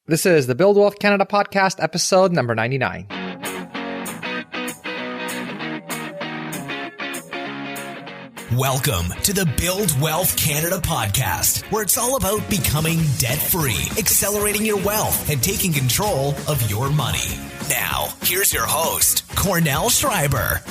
This is the Build Wealth Canada podcast, episode number 99. Welcome to the Build Wealth Canada podcast, where it's all about becoming debt-free, accelerating your wealth, and taking control of your money. Now, here's your host, Cornell Schreiber.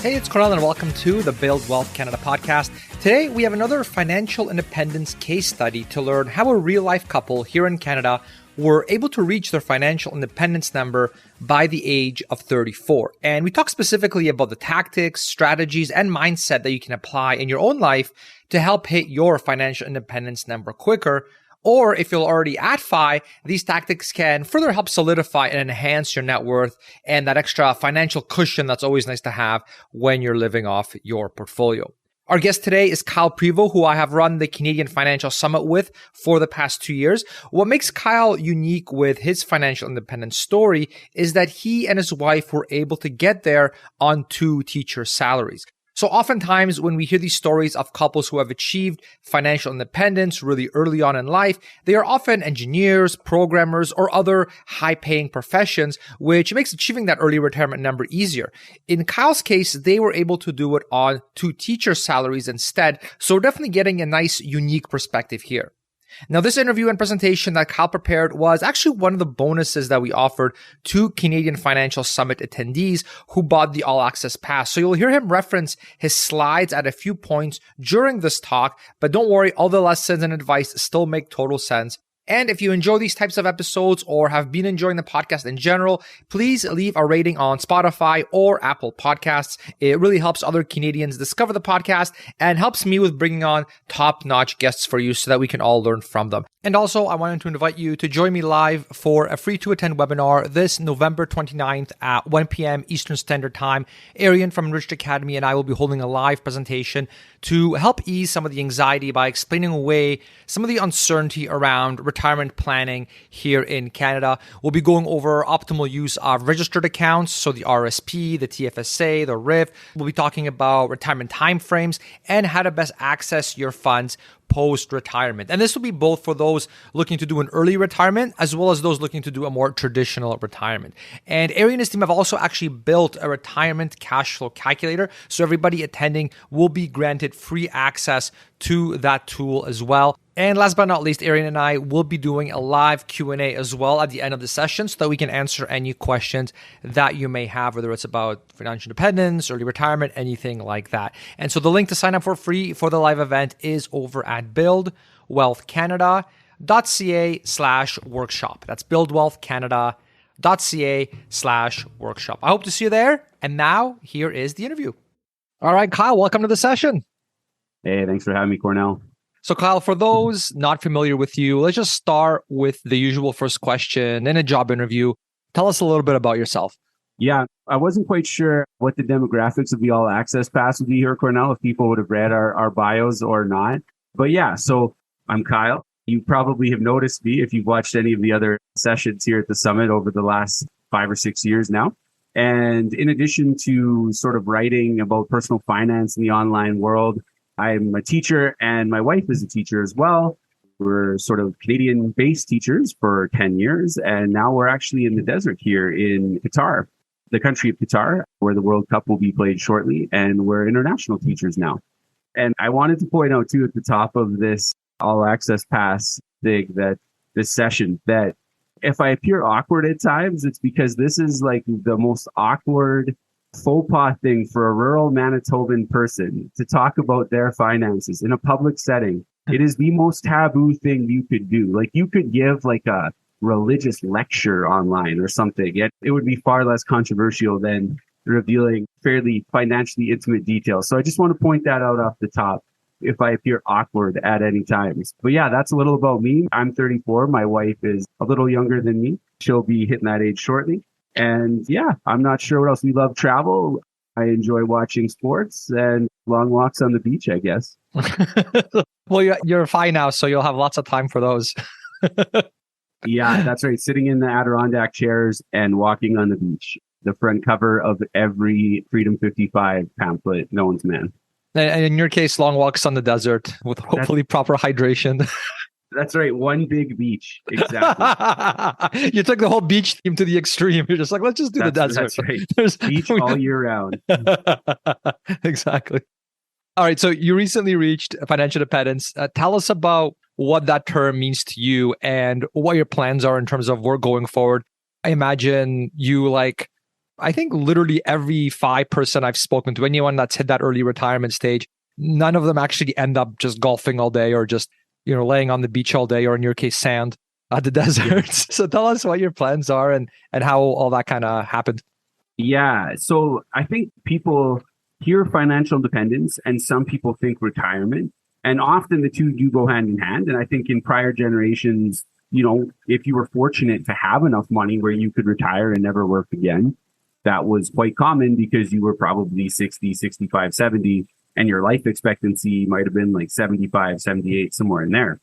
Hey, it's Cornell, and welcome to the Build Wealth Canada podcast. Today, we have another financial independence case study to learn how a real-life couple here in Canada were able to reach their financial independence number by the age of 34. And we talk specifically about the tactics, strategies, and mindset that you can apply in your own life to help hit your financial independence number quicker. Or if you're already at FI, these tactics can further help solidify and enhance your net worth and that extra financial cushion that's always nice to have when you're living off your portfolio. Our guest today is Kyle Prevost, who I have run the Canadian Financial Summit with for the past 2 years. What makes Kyle unique with his financial independence story is that he and his wife were able to get there on 2 teacher salaries. So oftentimes when we hear these stories of couples who have achieved financial independence really early on in life, they are often engineers, programmers, or other high-paying professions, which makes achieving that early retirement number easier. In Kyle's case, they were able to do it on 2 teacher salaries instead, so we're definitely getting a nice, unique perspective here. Now, this interview and presentation that Kyle prepared was actually one of the bonuses that we offered to Canadian Financial Summit attendees who bought the All Access Pass. So you'll hear him reference his slides at a few points during this talk, but don't worry, all the lessons and advice still make total sense. And if you enjoy these types of episodes or have been enjoying the podcast in general, please leave a rating on Spotify or Apple Podcasts. It really helps other Canadians discover the podcast and helps me with bringing on top-notch guests for you so that we can all learn from them. And also, I wanted to invite you to join me live for a free to-attend webinar this November 29th at 1 p.m. Eastern Standard Time. Arian from Enriched Academy and I will be holding a live presentation to help ease some of the anxiety by explaining away some of the uncertainty around retirement planning here in Canada. We'll be going over optimal use of registered accounts, so the RSP, the TFSA, the RIF. We'll be talking about retirement timeframes and how to best access your funds post-retirement. And this will be both for those looking to do an early retirement as well as those looking to do a more traditional retirement. And Ari and his team have also actually built a retirement cash flow calculator. So everybody attending will be granted free access to that tool as well. And last but not least, Arian and I will be doing a live Q&A as well at the end of the session so that we can answer any questions that you may have, whether it's about financial independence, early retirement, anything like that. And so the link to sign up for free for the live event is over at buildwealthcanada.ca/workshop. That's buildwealthcanada.ca/workshop. I hope to see you there. And now here is the interview. All right, Kyle, welcome to the session. Hey, thanks for having me, Cornell. So Kyle, for those not familiar with you, let's just start with the usual first question in a job interview. Tell us a little bit about yourself. Yeah, I wasn't quite sure what the demographics of the All Access Pass would be here, Cornell, if people would have read our bios or not. But yeah, so I'm Kyle. You probably have noticed me if you've watched any of the other sessions here at the summit over the last 5 or 6 years now. And in addition to sort of writing about personal finance in the online world, I'm a teacher and my wife is a teacher as well. We're sort of Canadian-based teachers for 10 years. And now we're actually in the desert here in Qatar, the country of Qatar, where the World Cup will be played shortly. And we're international teachers now. And I wanted to point out too at the top of this All Access Pass thing, that this session, that if I appear awkward at times, it's because this is like the most awkward faux pas thing for a rural Manitoban person to talk about their finances in a public setting. It is the most taboo thing you could do. Like, you could give like a religious lecture online or something. It would be far less controversial than revealing fairly financially intimate details. So I just want to point that out off the top if I appear awkward at any times. But yeah, that's a little about me. I'm 34. My wife is a little younger than me. She'll be hitting that age shortly. And yeah, I'm not sure what else. We love travel. I enjoy watching sports and long walks on the beach, I guess. Well, you're fine now, so you'll have lots of time for those. Yeah, that's right. Sitting in the Adirondack chairs and walking on the beach. The front cover of every Freedom 55 pamphlet known to man. And in your case, long walks on the desert with hopefully proper hydration. That's right. One big beach. Exactly. You took the whole beach theme to the extreme. You're just like, let's just do the desert. That's right. Beach all year round. Exactly. All right. So you recently reached financial independence. Tell us about what that term means to you and what your plans are in terms of work going forward. I imagine you I think literally every 5% I've spoken to, anyone that's hit that early retirement stage, none of them actually end up just golfing all day or just, laying on the beach all day, or in your case, sand at the deserts. Yeah. So tell us what your plans are and how all that kind of happened. Yeah. So I think people hear financial independence and some people think retirement. And often the two do go hand in hand. And I think in prior generations, if you were fortunate to have enough money where you could retire and never work again, that was quite common because you were probably 60, 65, 70, and your life expectancy might have been like 75, 78, somewhere in there.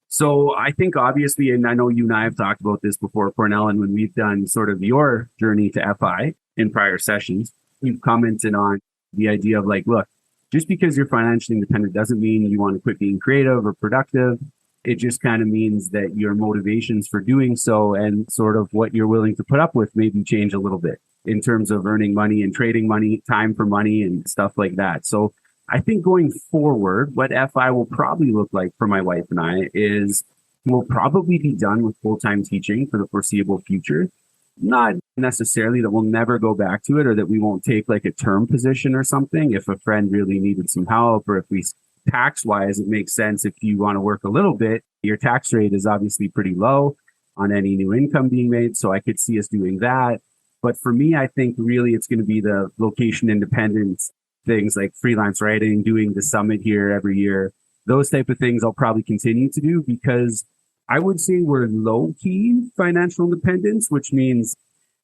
So I think obviously, and I know you and I have talked about this before, Cornell, and when we've done sort of your journey to FI in prior sessions, you've commented on the idea of look, just because you're financially independent doesn't mean you want to quit being creative or productive. It just kind of means that your motivations for doing so and sort of what you're willing to put up with maybe change a little bit in terms of earning money and trading money, time for money and stuff like that. So I think going forward, what FI will probably look like for my wife and I is we'll probably be done with full-time teaching for the foreseeable future. Not necessarily that we'll never go back to it or that we won't take a term position or something if a friend really needed some help, or if we tax-wise, it makes sense if you want to work a little bit. Your tax rate is obviously pretty low on any new income being made, so I could see us doing that. But for me, I think really it's going to be the location independence things like freelance writing, doing the summit here every year. Those type of things I'll probably continue to do because I would say we're low-key financial independence, which means,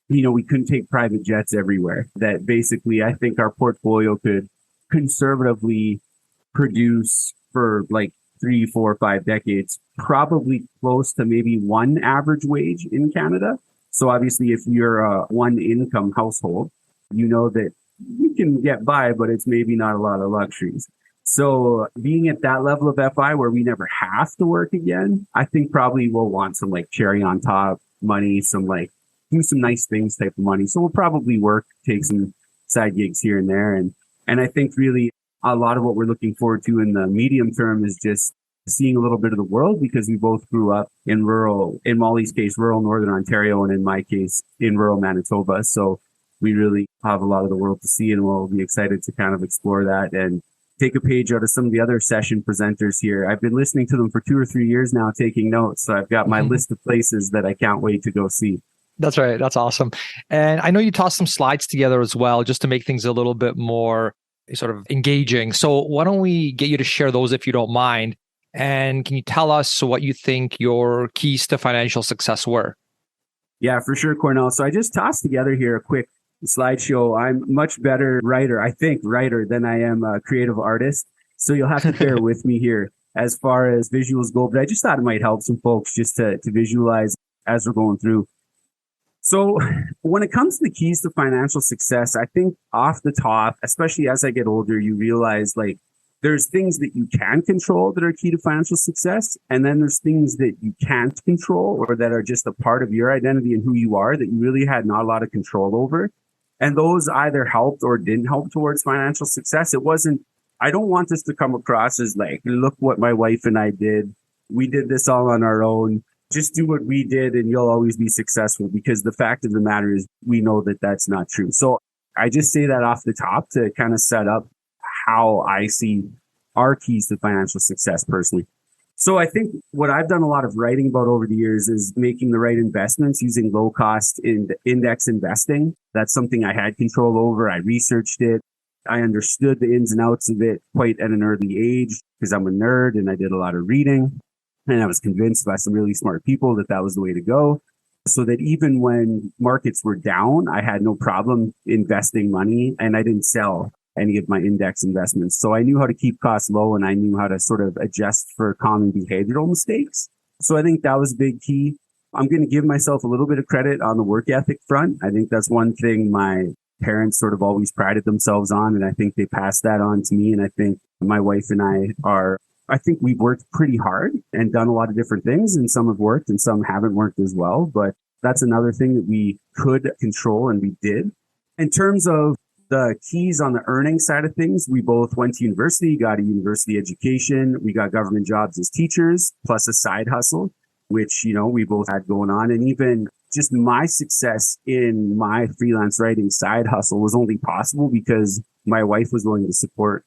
we couldn't take private jets everywhere. That basically, I think our portfolio could conservatively produce for 3, 4, 5 decades, probably close to maybe one average wage in Canada. So obviously, if you're a one income household, you know that you can get by, but it's maybe not a lot of luxuries. So being at that level of FI where we never have to work again, I think probably we'll want some cherry on top money, some do some nice things type of money. So we'll probably work, take some side gigs here and there. And I think really a lot of what we're looking forward to in the medium term is just seeing a little bit of the world because we both grew up in Molly's case, rural Northern Ontario, and in my case, in rural Manitoba. So we really have a lot of the world to see, and we'll be excited to kind of explore that and take a page out of some of the other session presenters here. I've been listening to them for 2 or 3 years now, taking notes. So I've got my list of places that I can't wait to go see. That's right. That's awesome. And I know you tossed some slides together as well, just to make things a little bit more sort of engaging. So why don't we get you to share those if you don't mind? And can you tell us what you think your keys to financial success were? Yeah, for sure, Cornell. So I just tossed together here a quick slideshow. I'm much better writer than I am a creative artist. So you'll have to bear with me here as far as visuals go. But I just thought it might help some folks just to visualize as we're going through. So when it comes to the keys to financial success, I think off the top, especially as I get older, you realize there's things that you can control that are key to financial success. And then there's things that you can't control or that are just a part of your identity and who you are that you really had not a lot of control over. And those either helped or didn't help towards financial success. I don't want this to come across as look what my wife and I did. We did this all on our own. Just do what we did and you'll always be successful, because the fact of the matter is we know that that's not true. So I just say that off the top to kind of set up how I see our keys to financial success personally. So I think what I've done a lot of writing about over the years is making the right investments using low cost index investing. That's something I had control over. I researched it. I understood the ins and outs of it quite at an early age because I'm a nerd and I did a lot of reading. And I was convinced by some really smart people that that was the way to go. So that even when markets were down, I had no problem investing money and I didn't sell any of my index investments. So I knew how to keep costs low and I knew how to sort of adjust for common behavioral mistakes. So I think that was a big key. I'm going to give myself a little bit of credit on the work ethic front. I think that's one thing my parents sort of always prided themselves on. And I think they passed that on to me. And I think my wife and I are I think we've worked pretty hard and done a lot of different things, and some have worked and some haven't worked as well. But that's another thing that we could control and we did. In terms of the keys on the earning side of things, we both went to university, got a university education. We got government jobs as teachers, plus a side hustle, which, we both had going on. And even just my success in my freelance writing side hustle was only possible because my wife was willing to support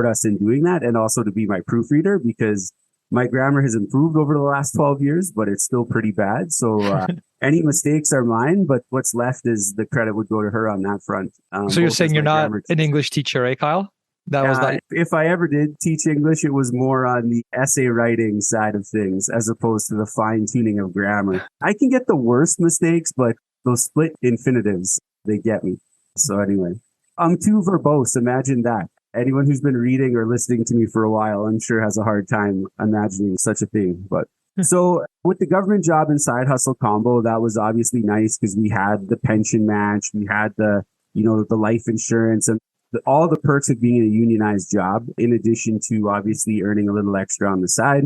us in doing that, and also to be my proofreader, because my grammar has improved over the last 12 years, but it's still pretty bad. So any mistakes are mine, but what's left is the credit would go to her on that front. So you're saying you're not an English teacher, eh, Kyle? If I ever did teach English, it was more on the essay writing side of things as opposed to the fine tuning of grammar. I can get the worst mistakes, but those split infinitives, they get me. So anyway, I'm too verbose. Imagine that. Anyone who's been reading or listening to me for a while, I'm sure has a hard time imagining such a thing. But so with the government job and side hustle combo, that was obviously nice because we had the pension match, we had the life insurance and all the perks of being in a unionized job, in addition to obviously earning a little extra on the side.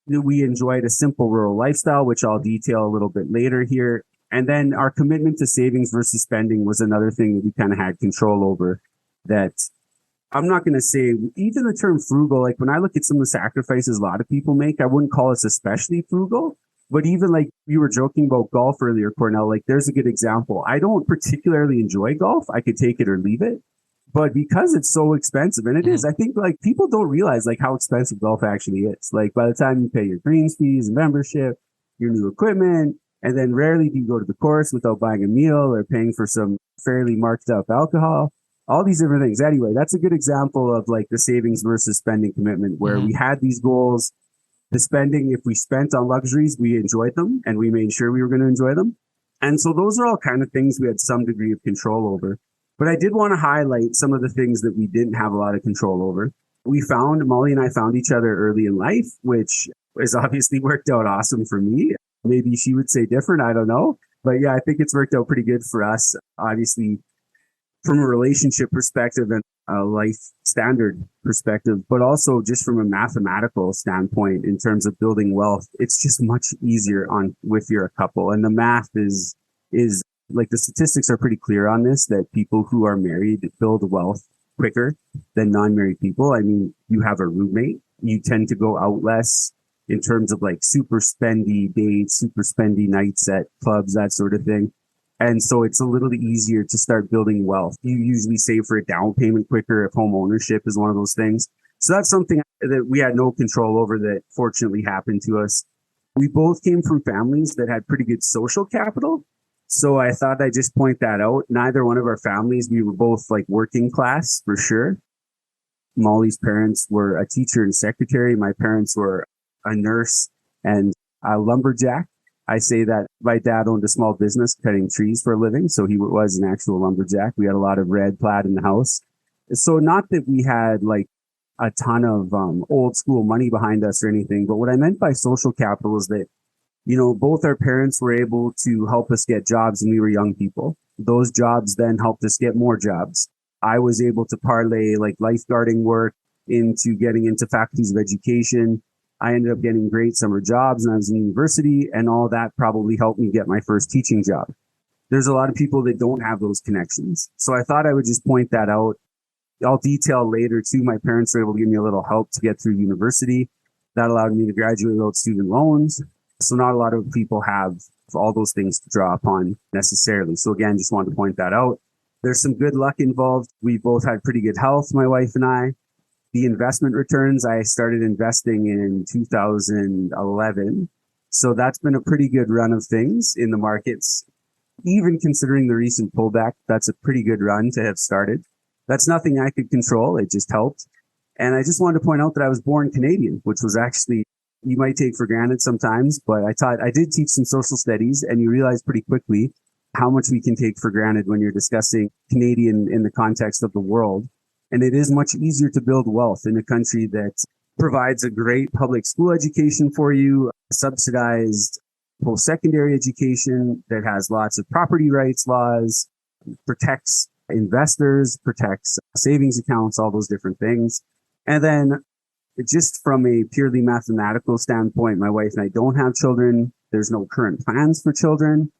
We enjoyed a simple rural lifestyle, which I'll detail a little bit later here. And then our commitment to savings versus spending was another thing that we kind of had control over. That I'm not going to say, even the term frugal, like when I look at some of the sacrifices a lot of people make, I wouldn't call us especially frugal. But even like you were joking about golf earlier, Cornell, like there's a good example. I don't particularly enjoy golf. I could take it or leave it. But because it's so expensive, and it is, I think like people don't realize like how expensive golf actually is. Like by the time you pay your greens fees, membership, your new equipment, and then rarely do you go to the course without buying a meal or paying for some fairly marked up alcohol. All these different things. Anyway, that's a good example of like the savings versus spending commitment where we had these goals. The spending, if we spent on luxuries, we enjoyed them and we made sure we were going to enjoy them. And so those are all kind of things we had some degree of control over. But I did want to highlight some of the things that we didn't have a lot of control over. Molly and I found each other early in life, which has obviously worked out awesome for me. Maybe she would say different. I don't know. But yeah, I think it's worked out pretty good for us. Obviously, from a relationship perspective and a life standard perspective, but also just from a mathematical standpoint in terms of building wealth, it's just much easier if you're a couple. And the math is like the statistics are pretty clear on this, that people who are married build wealth quicker than non-married people. I mean, you have a roommate, you tend to go out less in terms of like super spendy dates, super spendy nights at clubs, that sort of thing. And so it's a little easier to start building wealth. You usually save for a down payment quicker if home ownership is one of those things. So that's something that we had no control over that fortunately happened to us. We both came from families that had pretty good social capital. So I thought I'd just point that out. Neither one of our families, we were both like working class for sure. Molly's parents were a teacher and secretary. My parents were a nurse and a lumberjack. I say that my dad owned a small business cutting trees for a living, so he was an actual lumberjack. We had a lot of red plaid in the house. So not that we had like a ton of old school money behind us or anything, but what I meant by social capital is that, both our parents were able to help us get jobs when we were young people. Those jobs then helped us get more jobs. I was able to parlay like lifeguarding work into getting into faculties of education. I ended up getting great summer jobs when I was in university, and all that probably helped me get my first teaching job. There's a lot of people that don't have those connections. So I thought I would just point that out. I'll detail later too. My parents were able to give me a little help to get through university. That allowed me to graduate without student loans. So not a lot of people have all those things to draw upon necessarily. So again, just wanted to point that out. There's some good luck involved. We both had pretty good health, my wife and I. The investment returns, I started investing in 2011. So that's been a pretty good run of things in the markets. Even considering the recent pullback, that's a pretty good run to have started. That's nothing I could control. It just helped. And I just wanted to point out that I was born Canadian, which was actually, you might take for granted sometimes, but I did teach some social studies, and you realize pretty quickly how much we can take for granted when you're discussing Canadian in the context of the world. And it is much easier to build wealth in a country that provides a great public school education for you, subsidized post-secondary education that has lots of property rights laws, protects investors, protects savings accounts, all those different things. And then just from a purely mathematical standpoint, my wife and I don't have children. There's no current plans for children.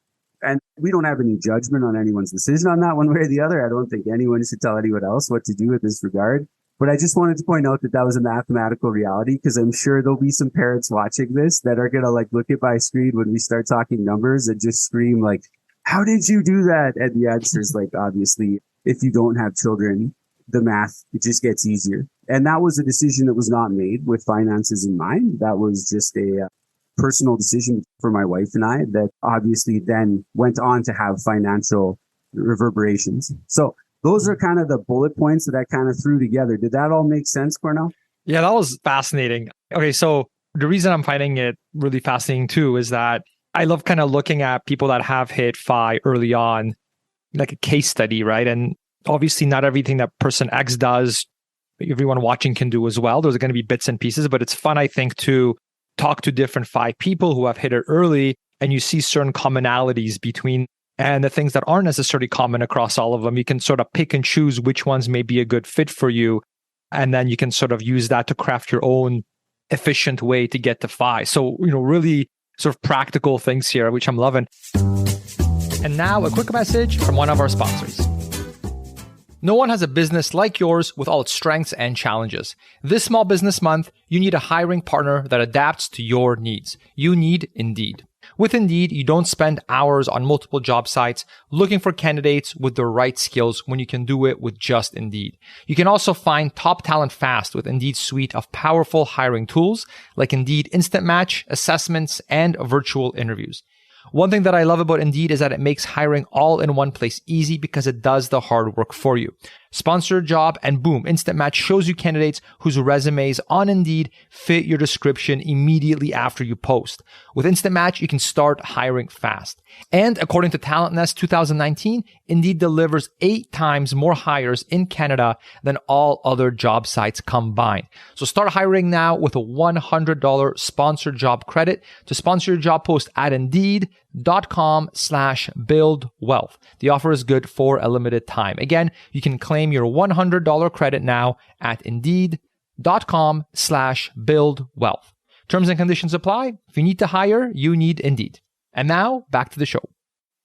And we don't have any judgment on anyone's decision on that one way or the other. I don't think anyone should tell anyone else what to do in this regard. But I just wanted to point out that that was a mathematical reality, because I'm sure there'll be some parents watching this that are going to like look at my screen when we start talking numbers and just scream like, how did you do that? And the answer is like, obviously, if you don't have children, the math, it just gets easier. And that was a decision that was not made with finances in mind. That was just a personal decision for my wife and I that obviously then went on to have financial reverberations. So those are kind of the bullet points that I kind of threw together. Did that all make sense, Cornell? Yeah, that was fascinating. Okay, so the reason I'm finding it really fascinating too is that I love kind of looking at people that have hit FI early on, like a case study, right? And obviously not everything that person X does, everyone watching can do as well. There's going to be bits and pieces, but it's fun, I think, to talk to different FI people who have hit it early, and you see certain commonalities between and the things that aren't necessarily common across all of them. You can sort of pick and choose which ones may be a good fit for you. And then you can sort of use that to craft your own efficient way to get to FI. So, really sort of practical things here, which I'm loving. And now a quick message from one of our sponsors. No one has a business like yours with all its strengths and challenges. This Small Business Month, you need a hiring partner that adapts to your needs. You need Indeed. With Indeed, you don't spend hours on multiple job sites looking for candidates with the right skills when you can do it with just Indeed. You can also find top talent fast with Indeed's suite of powerful hiring tools like Indeed Instant Match, assessments, and virtual interviews. One thing that I love about Indeed is that it makes hiring all in one place easy because it does the hard work for you. Sponsor a job and boom, Instant Match shows you candidates whose resumes on Indeed fit your description immediately after you post. With Instant Match, you can start hiring fast. And according to Talent Nest 2019, Indeed delivers 8 times more hires in Canada than all other job sites combined. So start hiring now with a $100 sponsored job credit to sponsor your job post at Indeed.com/buildwealth. The offer is good for a limited time. Again, you can claim your $100 credit now at Indeed.com/buildwealth. Terms and conditions apply. If you need to hire, you need Indeed. And now back to the show.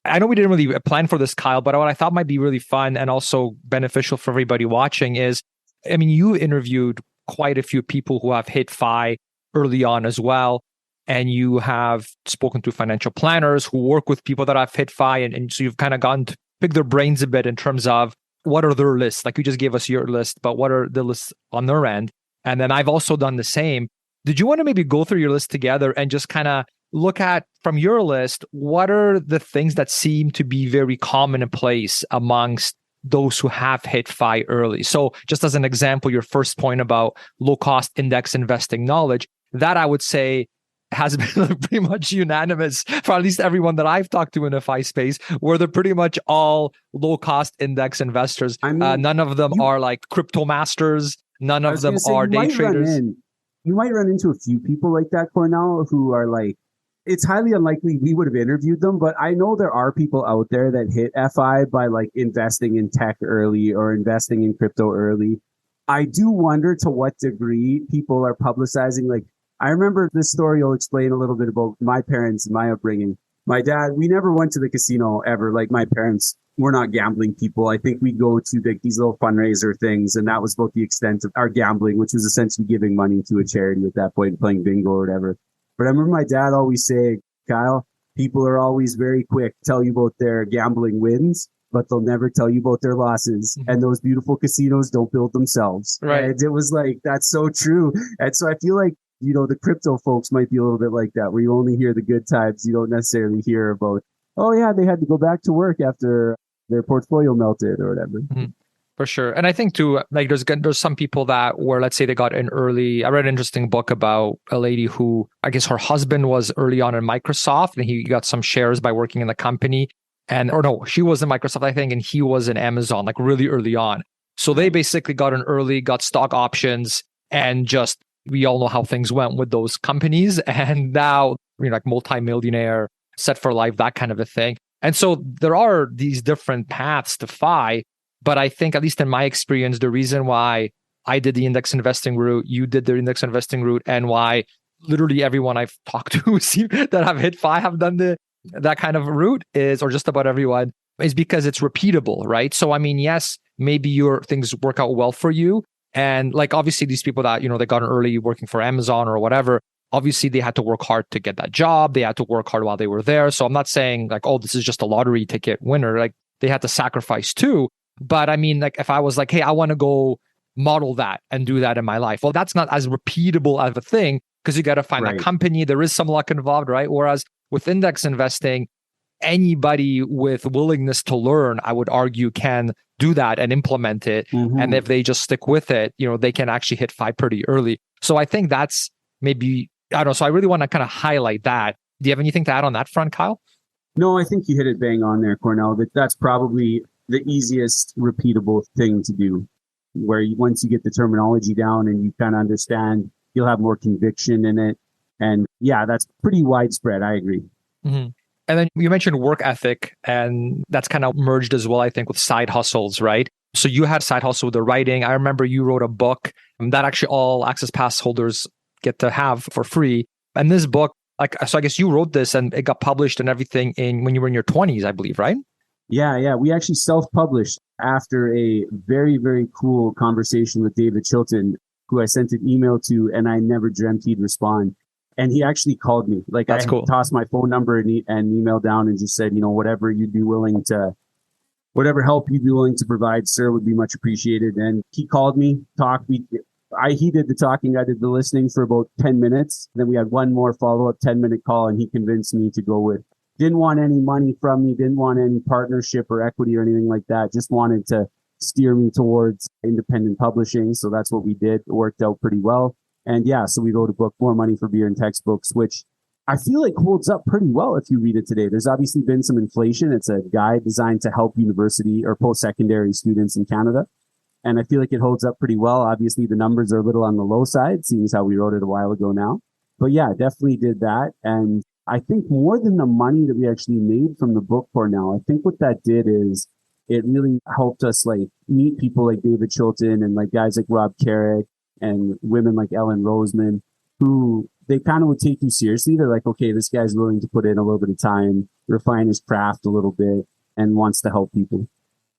I know we didn't really plan for this, Kyle, but what I thought might be really fun and also beneficial for everybody watching is, you interviewed quite a few people who have hit FI early on as well. And you have spoken to financial planners who work with people that have hit FI. And so you've kind of gotten to pick their brains a bit in terms of what are their lists? Like you just gave us your list, but what are the lists on their end? And then I've also done the same. Did you want to maybe go through your list together and just kind of look at from your list, what are the things that seem to be very common in place amongst those who have hit FI early? So just as an example, your first point about low cost index investing knowledge, that I would say has been pretty much unanimous for at least everyone that I've talked to in the FI space, where they're pretty much all low cost index investors. None of them are like crypto masters. None of them are day traders. You might run into a few people like that, Cornell, who are like, it's highly unlikely we would have interviewed them, but I know there are people out there that hit FI by like investing in tech early or investing in crypto early. I do wonder to what degree people are publicizing. Like, I remember this story will explain a little bit about my parents and my upbringing. My dad, we never went to the casino ever. Like my parents were not gambling people. I think we'd go to these little fundraiser things, and that was about the extent of our gambling, which was essentially giving money to a charity at that point, playing bingo or whatever. But I remember my dad always saying, Kyle, people are always very quick to tell you about their gambling wins, but they'll never tell you about their losses. Mm-hmm. And those beautiful casinos don't build themselves. Right. And it was like, that's so true. And so I feel like, the crypto folks might be a little bit like that, where you only hear the good times. You don't necessarily hear about, oh yeah, they had to go back to work after their portfolio melted or whatever. Mm-hmm. For sure. And I think too, like there's some people that were, let's say they got in early. I read an interesting book about a lady who, I guess her husband was early on in Microsoft and he got some shares by working in the company. She was in Microsoft, I think, and he was in Amazon, like really early on. So they basically got in early, got stock options, and just, we all know how things went with those companies. And now, like multi-millionaire, set for life, that kind of a thing. And so there are these different paths to FI. But I think, at least in my experience, the reason why I did the index investing route, you did the index investing route, and why literally everyone I've talked to that have hit FI have done that kind of route is, or just about everyone, is because it's repeatable, right? So, I mean, yes, maybe your things work out well for you. And like, obviously these people that, they got in early working for Amazon or whatever, obviously they had to work hard to get that job. They had to work hard while they were there. So I'm not saying like, oh, this is just a lottery ticket winner. Like they had to sacrifice too. But I mean, like if I was like, hey, I want to go model that and do that in my life. Well, that's not as repeatable as a thing because you got to find a company. There is some luck involved, right? Whereas with index investing, anybody with willingness to learn, I would argue, can do that and implement it. Mm-hmm. And if they just stick with it, they can actually hit FI pretty early. So I think that's maybe, I don't know. So I really want to kind of highlight that. Do you have anything to add on that front, Kyle? No, I think you hit it bang on there, Cornell. That's probably the easiest repeatable thing to do, where once you get the terminology down and you kind of understand, you'll have more conviction in it. And yeah, that's pretty widespread. I agree. Mm-hmm. And then you mentioned work ethic, and that's kind of merged as well, I think, with side hustles, right? So you had side hustle with the writing. I remember you wrote a book that actually all Access Pass holders get to have for free. And this book, so I guess you wrote this and it got published and everything when you were in your 20s, I believe, right? Yeah. We actually self-published after a very, very cool conversation with David Chilton, who I sent an email to, and I never dreamt he'd respond. And he actually called me. Like that's cool. Tossed my phone number and email down and just said, whatever help you'd be willing to provide, sir, would be much appreciated. And he called me, talked. He did the talking, I did the listening for about 10 minutes. Then we had one more follow-up 10-minute call, and he convinced me to go with. Didn't want any money from me, didn't want any partnership or equity or anything like that. Just wanted to steer me towards independent publishing. So that's what we did. It worked out pretty well. And yeah, so we wrote a book, More Money for Beer and Textbooks, which I feel like holds up pretty well if you read it today. There's obviously been some inflation. It's a guide designed to help university or post-secondary students in Canada. And I feel like it holds up pretty well. Obviously, the numbers are a little on the low side, seeing as how we wrote it a while ago now. But yeah, definitely did that. And I think more than the money that we actually made from the book for now, I think what that did is it really helped us like meet people like David Chilton and like guys like Rob Carrick and women like Ellen Roseman, who they kind of would take you seriously. They're like, okay, this guy's willing to put in a little bit of time, refine his craft a little bit, and wants to help people.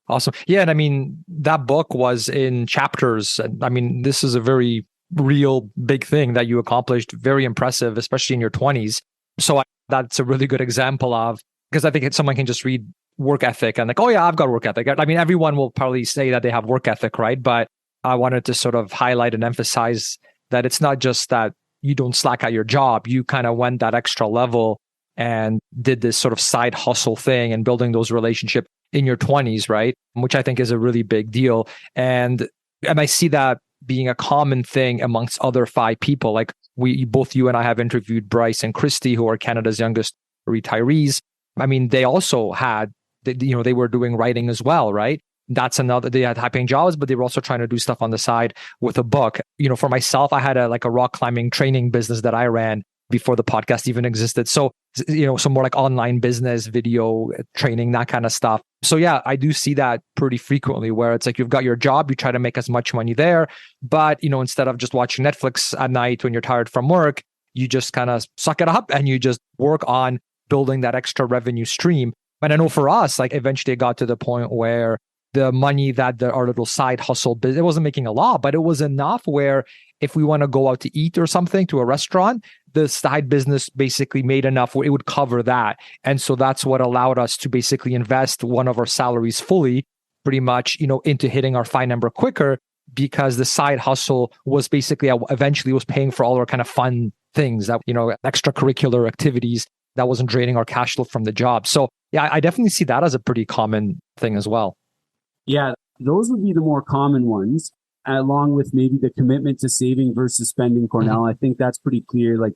Awesome. Yeah. And I mean, that book was in chapters. I mean, this is a very real big thing that you accomplished. Very impressive, especially in your 20s. So that's a really good example of, because I think someone can just read work ethic and like, oh yeah, I've got work ethic. I mean, everyone will probably say that they have work ethic, right? But I wanted to sort of highlight and emphasize that it's not just that you don't slack at your job. You kind of went that extra level and did this sort of side hustle thing and building those relationships in your 20s, right? Which I think is a really big deal. And I see that being a common thing amongst other FI people. Like both you and I have interviewed Bryce and Christy, who are Canada's youngest retirees. I mean, they also had, they were doing writing as well, right? That's another, they had high-paying jobs, but they were also trying to do stuff on the side with a book. For myself, I had a rock climbing training business that I ran before the podcast even existed. So, some more like online business, video training, that kind of stuff. So yeah, I do see that pretty frequently where it's like you've got your job, you try to make as much money there, but instead of just watching Netflix at night when you're tired from work, you just kind of suck it up and you just work on building that extra revenue stream. But I know for us, like eventually it got to the point where the money that our little side hustle business, it wasn't making a lot, but it was enough where if we want to go out to eat or something to a restaurant, the side business basically made enough where it would cover that. And so that's what allowed us to basically invest one of our salaries fully, pretty much, into hitting our FI number quicker, because the side hustle was basically eventually was paying for all our kind of fun things that, extracurricular activities that wasn't draining our cash flow from the job. So yeah, I definitely see that as a pretty common thing as well. Yeah, those would be the more common ones, along with maybe the commitment to saving versus spending, Cornell. Mm-hmm. I think that's pretty clear. Like,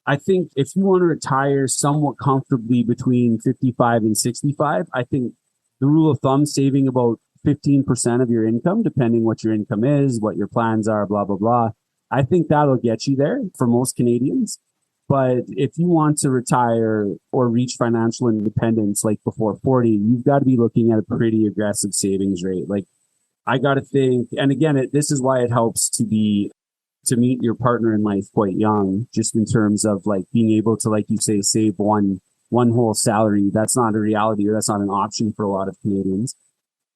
I think if you want to retire somewhat comfortably between 55 and 65, I think the rule of thumb, saving about 15% of your income, depending what your income is, what your plans are, blah, blah, blah. I think that'll get you there for most Canadians. But if you want to retire or reach financial independence like before 40, you've got to be looking at a pretty aggressive savings rate. Like I got to think, and again, this is why it helps to meet your partner in life quite young, just in terms of like being able to, like you say, save one whole salary. That's not a reality, or that's not an option for a lot of Canadians.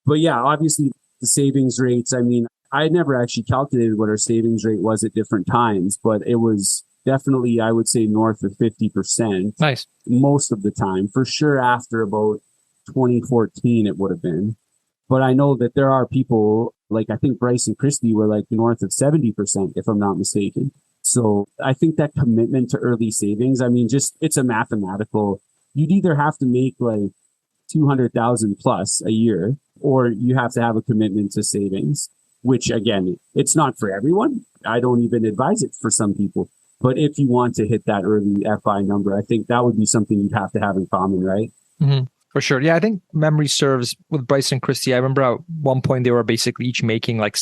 But yeah, obviously the savings rates, I mean, I had never actually calculated what our savings rate was at different times, but it was definitely, I would say, north of 50%. Nice. Most of the time. For sure, after about 2014, it would have been. But I know that there are people, like I think Bryce and Christy were like north of 70%, if I'm not mistaken. So I think that commitment to early savings, I mean, just it's a mathematical, you'd either have to make like 200,000 plus a year, or you have to have a commitment to savings, which again, it's not for everyone. I don't even advise it for some people. But if you want to hit that early FI number, I think that would be something you'd have to have in common, right? Mm-hmm. For sure. Yeah, I think memory serves with Bryce and Christy. I remember at one point they were basically each making like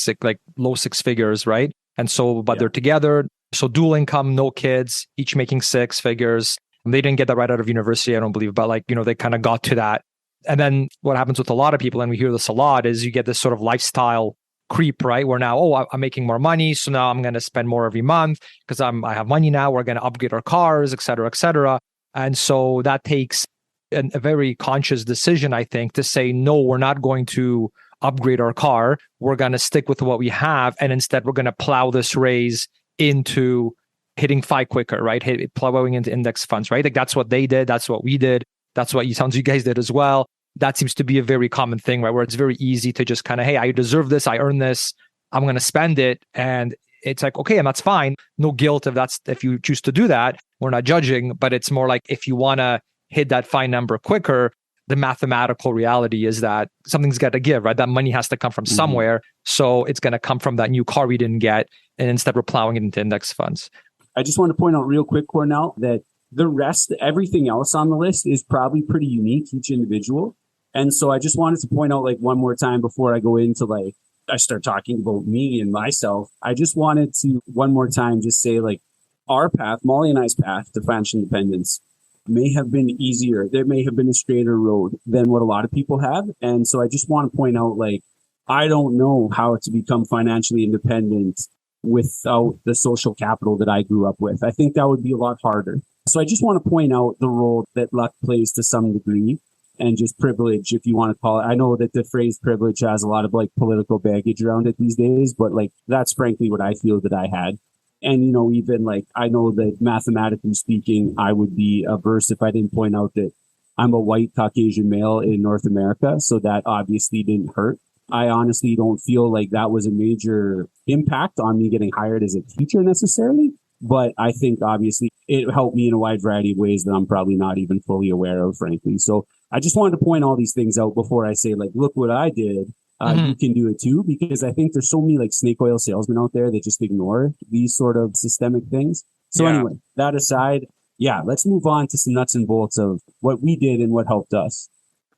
low six figures, right? And so, but they're together. So dual income, no kids, each making six figures. And they didn't get that right out of university, I don't believe, but like, they kind of got to that. And then what happens with a lot of people, and we hear this a lot, is you get this sort of lifestyle creep, right? Where now, I'm making more money, so now I'm going to spend more every month because I have money now. We're going to upgrade our cars, et cetera, et cetera. And so that takes a very conscious decision, I think, to say, no, we're not going to upgrade our car. We're going to stick with what we have. And instead, we're going to plow this raise into hitting FI quicker, right? Plowing into index funds, right? Like that's what they did. That's what we did. That's what you guys did as well. That seems to be a very common thing, right? Where it's very easy to just kind of, hey, I deserve this. I earn this. I'm going to spend it. And it's like, okay, and that's fine. No guilt if you choose to do that. We're not judging, but it's more like if you want to hit that FI number quicker, the mathematical reality is that something's got to give, right? That money has to come from somewhere. So it's going to come from that new car we didn't get. And instead we're plowing it into index funds. I just want to point out real quick, Cornell, that the rest, everything else on the list is probably pretty unique, each individual. And so I just wanted to point out like one more time before I go into like, I start talking about me and myself. I just wanted to one more time just say like our path, Molly and I's path to financial independence may have been easier. There may have been a straighter road than what a lot of people have. And so I just want to point out, like, I don't know how to become financially independent without the social capital that I grew up with. I think that would be a lot harder. So I just want to point out the role that luck plays to some degree, and just privilege, if you want to call it. I know that the phrase privilege has a lot of like political baggage around it these days, but like that's frankly what I feel that I had. And, even like, I know that mathematically speaking, I would be averse if I didn't point out that I'm a white Caucasian male in North America. So that obviously didn't hurt. I honestly don't feel like that was a major impact on me getting hired as a teacher necessarily. But I think obviously it helped me in a wide variety of ways that I'm probably not even fully aware of, frankly. So I just wanted to point all these things out before I say, like, look what I did. You can do it too, because I think there's so many like snake oil salesmen out there that just ignore these sort of systemic things. So anyway, that aside, let's move on to some nuts and bolts of what we did and what helped us.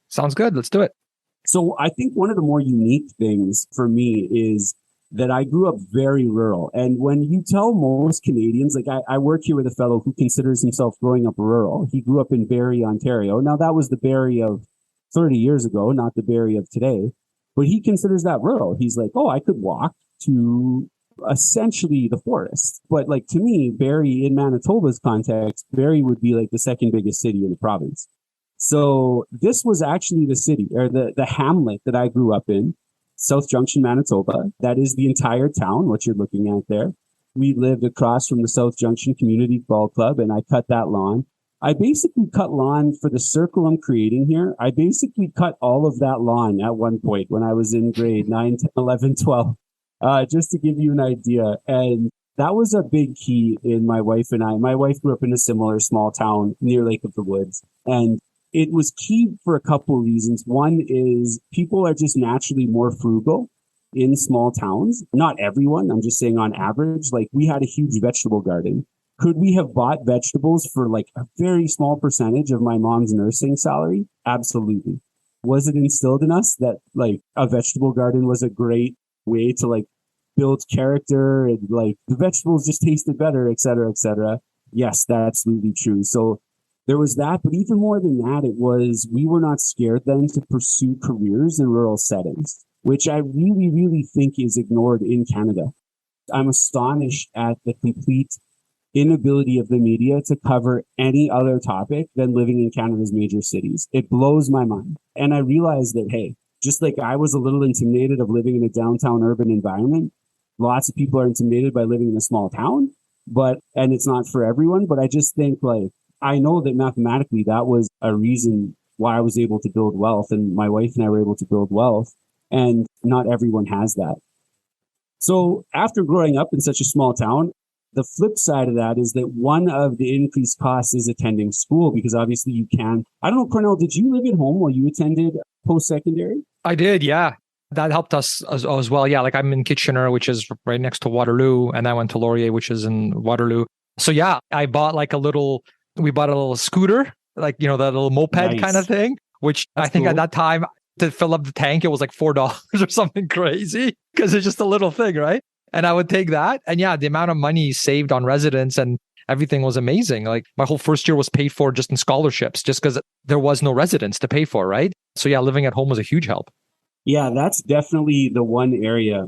Sounds good. Let's do it. So I think one of the more unique things for me is that I grew up very rural. And when you tell most Canadians, like I work here with a fellow who considers himself growing up rural. He grew up in Barrie, Ontario. Now that was the Barrie of 30 years ago, not the Barrie of today. But he considers that rural. He's like, oh, I could walk to essentially the forest. But like to me, Barrie in Manitoba's context, Barrie would be like the second biggest city in the province. So this was actually the city or the hamlet that I grew up in, South Junction, Manitoba. That is the entire town, what you're looking at there. We lived across from the South Junction Community Ball Club, and I cut that lawn. I basically cut lawn for the circle I'm creating here. I basically cut all of that lawn at one point when I was in grade 9, 10, 11, 12, just to give you an idea. And that was a big key in my wife and I. My wife grew up in a similar small town near Lake of the Woods. And it was key for a couple of reasons. One is people are just naturally more frugal in small towns. Not everyone. I'm just saying on average, like we had a huge vegetable garden. Could we have bought vegetables for like a very small percentage of my mom's nursing salary? Absolutely. Was it instilled in us that like a vegetable garden was a great way to like build character and like the vegetables just tasted better, et cetera, et cetera? Yes, that's absolutely true. So there was that, but even more than that, it was we were not scared then to pursue careers in rural settings. which I really, really think is ignored in Canada. I'm astonished at the complete inability of the media to cover any other topic than living in Canada's major cities. It blows my mind. And I realized that, hey, just like I was a little intimidated of living in a downtown urban environment, lots of people are intimidated by living in a small town, and it's not for everyone. But I just think I know that mathematically that was a reason why I was able to build wealth, and my wife and I were able to build wealth, and not everyone has that. So after growing up in such a small town, the flip side of that is that one of the increased costs is attending school, because obviously you can. I don't know, Cornell, did you live at home while you attended post-secondary? I did, yeah. That helped us as well. Yeah, like I'm in Kitchener, which is right next to Waterloo, and I went to Laurier, which is in Waterloo. So yeah, we bought a little scooter, that little moped kind of thing, which That's I think cool. At that time to fill up the tank, it was like $4 or something crazy, because it's just a little thing, right? And I would take that. And yeah, the amount of money saved on residence and everything was amazing. Like my whole first year was paid for just in scholarships, just because there was no residence to pay for, right? So yeah, living at home was a huge help. Yeah, that's definitely the one area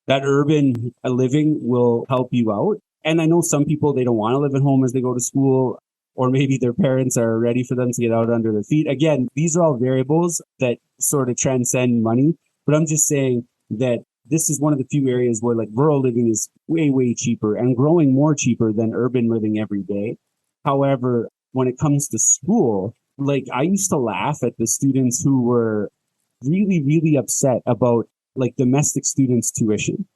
that urban living will help you out. And I know some people, they don't want to live at home as they go to school, or maybe their parents are ready for them to get out under their feet. Again, these are all variables that sort of transcend money. But I'm just saying that this is one of the few areas where rural living is way, way cheaper and growing more cheaper than urban living every day. However, when it comes to school, I used to laugh at the students who were really, really upset about domestic students' tuition,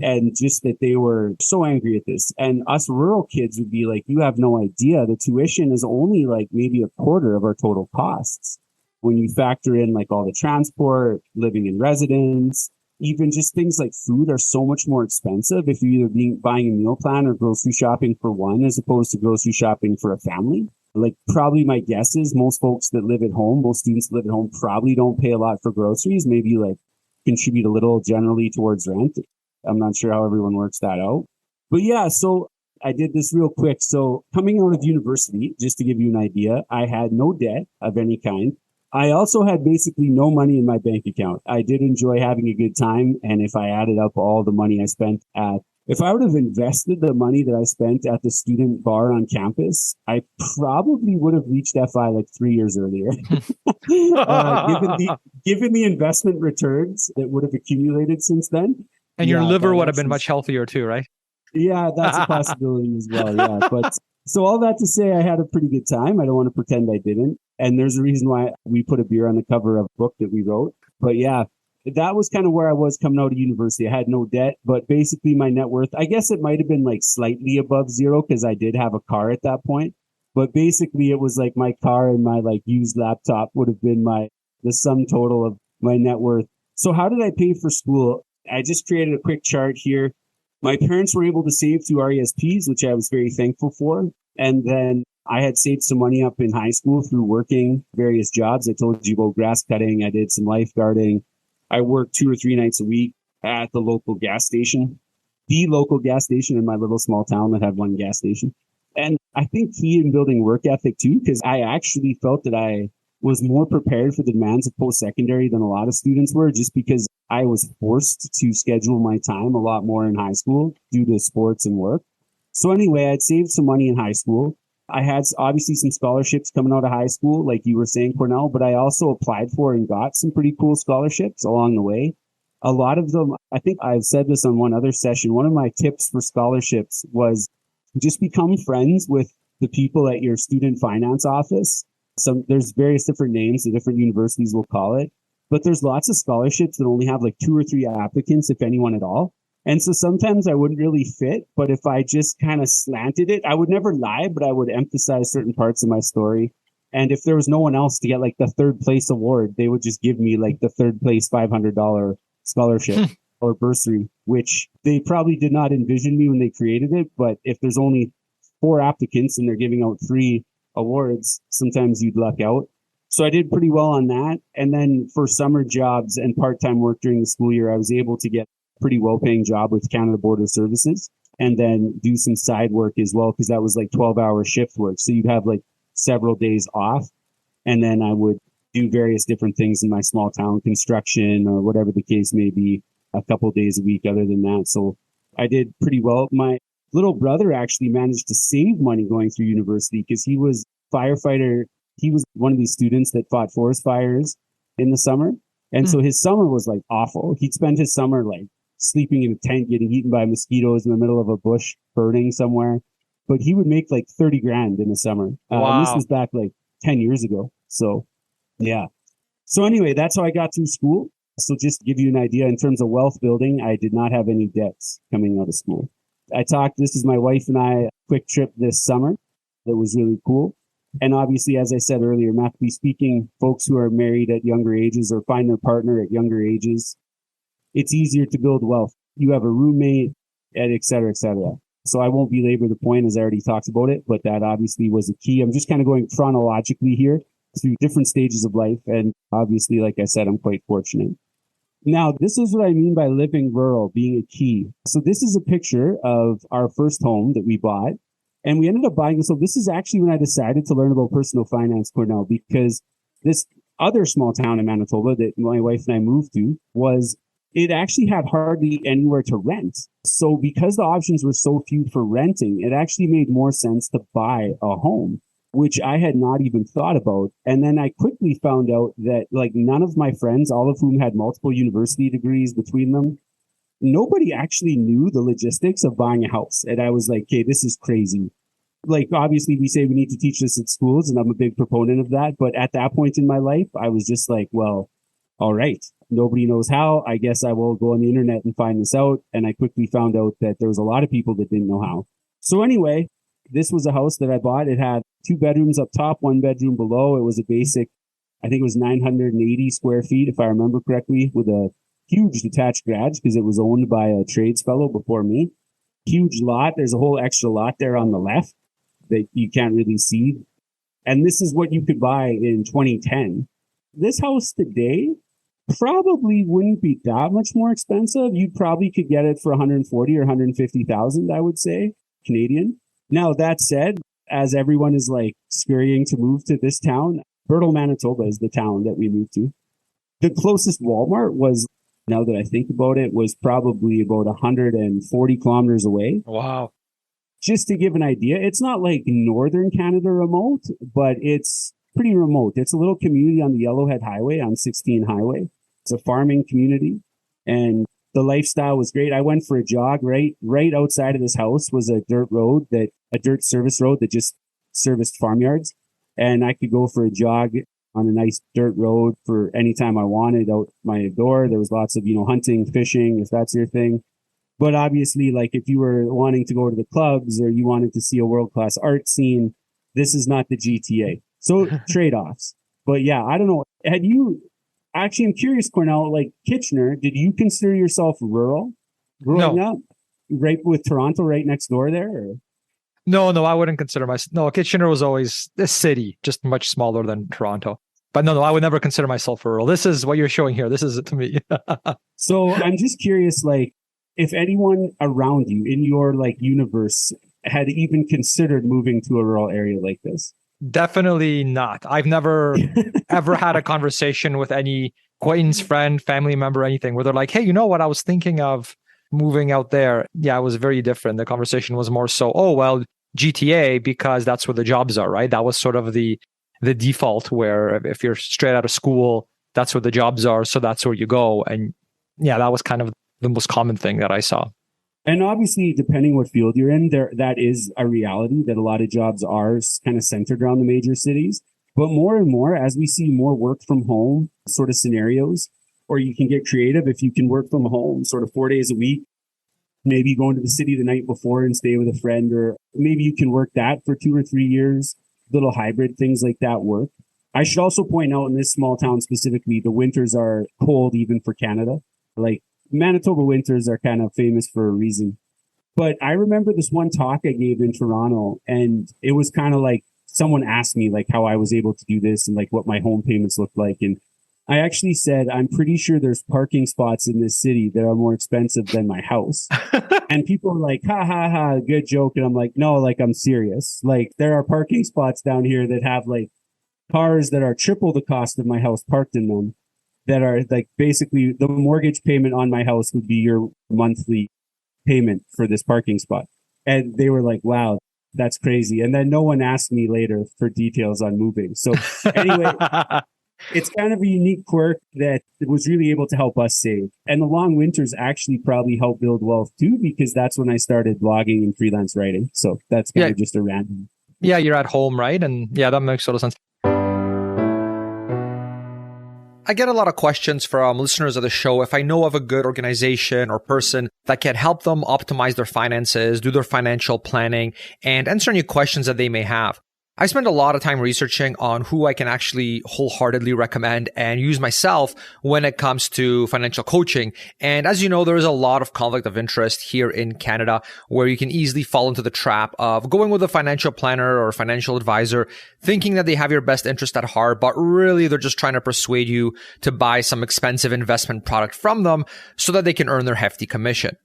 and just that they were so angry at this. And us rural kids would be like, you have no idea. The tuition is only maybe a quarter of our total costs. When you factor in all the transport, living in residence, even just things like food are so much more expensive if you're either buying a meal plan or grocery shopping for one as opposed to grocery shopping for a family. Probably my guess is most folks that live at home, most students that live at home probably don't pay a lot for groceries, maybe contribute a little generally towards rent. I'm not sure how everyone works that out. But yeah, so I did this real quick. So coming out of university, just to give you an idea, I had no debt of any kind. I also had basically no money in my bank account. I did enjoy having a good time. And if I added up all the money I spent if I would have invested the money that I spent at the student bar on campus, I probably would have reached FI 3 years earlier. Given the investment returns that would have accumulated since then. And your liver would have been much healthier too, right? Yeah, that's a possibility as well. Yeah. But so all that to say, I had a pretty good time. I don't want to pretend I didn't. And there's a reason why we put a beer on the cover of a book that we wrote. But yeah, that was kind of where I was coming out of university. I had no debt, but basically my net worth, I guess it might have been slightly above zero because I did have a car at that point. But basically it was my car and my used laptop would have been the sum total of my net worth. So how did I pay for school? I just created a quick chart here. My parents were able to save through RESPs, which I was very thankful for. And then I had saved some money up in high school through working various jobs. I told you about grass cutting. I did some lifeguarding. I worked 2 or 3 nights a week at the local gas station in my little small town that had one gas station. And I think key in building work ethic too, because I actually felt that I was more prepared for the demands of post-secondary than a lot of students were, just because I was forced to schedule my time a lot more in high school due to sports and work. So anyway, I'd saved some money in high school. I had obviously some scholarships coming out of high school, like you were saying, Cornell, but I also applied for and got some pretty cool scholarships along the way. A lot of them, I think I've said this on one other session, one of my tips for scholarships was just become friends with the people at your student finance office. So there's various different names that different universities will call it, but there's lots of scholarships that only have 2 or 3 applicants, if anyone at all. And so sometimes I wouldn't really fit, but if I just kind of slanted it, I would never lie, but I would emphasize certain parts of my story. And if there was no one else to get the 3rd place award, they would just give me the 3rd place $500 scholarship or bursary, which they probably did not envision me when they created it. But if there's only 4 applicants and they're giving out 3 awards, sometimes you'd luck out. So I did pretty well on that. And then for summer jobs and part-time work during the school year, I was able to get pretty well-paying job with Canada Border Services and then do some side work as well, because that was 12-hour shift work. So you'd have several days off, and then I would do various different things in my small town, construction or whatever the case may be, a couple of days a week other than that. So I did pretty well. My little brother actually managed to save money going through university because he was firefighter. He was one of these students that fought forest fires in the summer. And so his summer was like awful. He'd spend his summer like sleeping in a tent, getting eaten by mosquitoes in the middle of a bush, burning somewhere. But he would make like 30 grand in the summer. Wow. This was back like 10 years ago. So yeah. So anyway, that's how I got through school. So just to give you an idea in terms of wealth building, I did not have any debts coming out of school. This is my wife and I, quick trip this summer. That was really cool. And obviously, as I said earlier, mathematically speaking, folks who are married at younger ages or find their partner at younger ages, it's easier to build wealth. You have a roommate, and et cetera, et cetera. So I won't belabor the point as I already talked about it, but that obviously was a key. I'm just kind of going chronologically here through different stages of life. And obviously, like I said, I'm quite fortunate. Now, this is what I mean by living rural, being a key. So this is a picture of our first home that we bought. And we ended up buying this. So this is actually when I decided to learn about personal finance, Cornell, because this other small town in Manitoba that my wife and I moved to it actually had hardly anywhere to rent. So because the options were so few for renting, it actually made more sense to buy a home, which I had not even thought about. And then I quickly found out that like none of my friends, all of whom had multiple university degrees between them, nobody actually knew the logistics of buying a house. And I was like, okay, this is crazy. Like, obviously, we say we need to teach this at schools, and I'm a big proponent of that. But at that point in my life, I was just like, well, all right, nobody knows how. I guess I will go on the internet and find this out. And I quickly found out that there was a lot of people that didn't know how. So anyway, this was a house that I bought. It had 2 bedrooms up top, 1 bedroom below. It was a basic, I think it was 980 square feet, if I remember correctly, with a huge detached garage because it was owned by a trades fellow before me. Huge lot. There's a whole extra lot there on the left that you can't really see. And this is what you could buy in 2010. This house today probably wouldn't be that much more expensive. You probably could get it for 140 or 150,000, I would say, Canadian. Now, that said, as everyone is like scurrying to move to this town, Birtle, Manitoba is the town that we moved to. The closest Walmart was, now that I think about it, was probably about 140 kilometers away. Wow. Just to give an idea, it's not like northern Canada remote, but it's pretty remote. It's a little community on the Yellowhead Highway, on 16 Highway. It's a farming community, and the lifestyle was great. I went for a jog right outside of this house was a dirt service road that just serviced farmyards, and I could go for a jog on a nice dirt road for any time I wanted out my door. There was lots of, hunting, fishing, if that's your thing. But obviously, like if you were wanting to go to the clubs or you wanted to see a world-class art scene, this is not the GTA. So trade-offs. But yeah, I don't know. I'm curious, Cornell, like Kitchener, did you consider yourself rural growing up? Right with Toronto right next door there? Or? No, I wouldn't consider myself. No, Kitchener was always a city, just much smaller than Toronto. But no, I would never consider myself rural. This is what you're showing here. This is it to me. So I'm just curious, like, if anyone around you in your like universe had even considered moving to a rural area like this. Definitely not. I've never ever had a conversation with any acquaintance, friend, family member, anything where they're like, hey, you know what? I was thinking of moving out there. Yeah, it was very different. The conversation was more so, oh, well, GTA, because that's where the jobs are, right? That was sort of the default where if you're straight out of school, that's where the jobs are. So that's where you go. And yeah, that was kind of the most common thing that I saw. And obviously, depending what field you're in, that is a reality that a lot of jobs are kind of centered around the major cities. But more and more, as we see more work from home sort of scenarios, or you can get creative if you can work from home sort of 4 days a week, maybe go into the city the night before and stay with a friend, or maybe you can work that for 2 or 3 years, little hybrid things like that work. I should also point out in this small town specifically, the winters are cold even for Canada. Like Manitoba winters are kind of famous for a reason. But I remember this one talk I gave in Toronto, and it was kind of like someone asked me like how I was able to do this and like what my home payments looked like. And I actually said, I'm pretty sure there's parking spots in this city that are more expensive than my house. And people are like, ha, ha, ha, good joke. And I'm like, no, like I'm serious. Like there are parking spots down here that have like cars that are triple the cost of my house parked in them that are like basically the mortgage payment on my house would be your monthly payment for this parking spot. And they were like, wow, that's crazy. And then no one asked me later for details on moving. So anyway, it's kind of a unique quirk that was really able to help us save. And the long winters actually probably help build wealth too, because that's when I started blogging and freelance writing. So that's kind of just a random. Yeah, you're at home, right? And yeah, that makes total sense. I get a lot of questions from listeners of the show if I know of a good organization or person that can help them optimize their finances, do their financial planning, and answer any questions that they may have. I spend a lot of time researching on who I can actually wholeheartedly recommend and use myself when it comes to financial coaching. And as you know, there is a lot of conflict of interest here in Canada where you can easily fall into the trap of going with a financial planner or financial advisor, thinking that they have your best interest at heart, but really they're just trying to persuade you to buy some expensive investment product from them so that they can earn their hefty commission.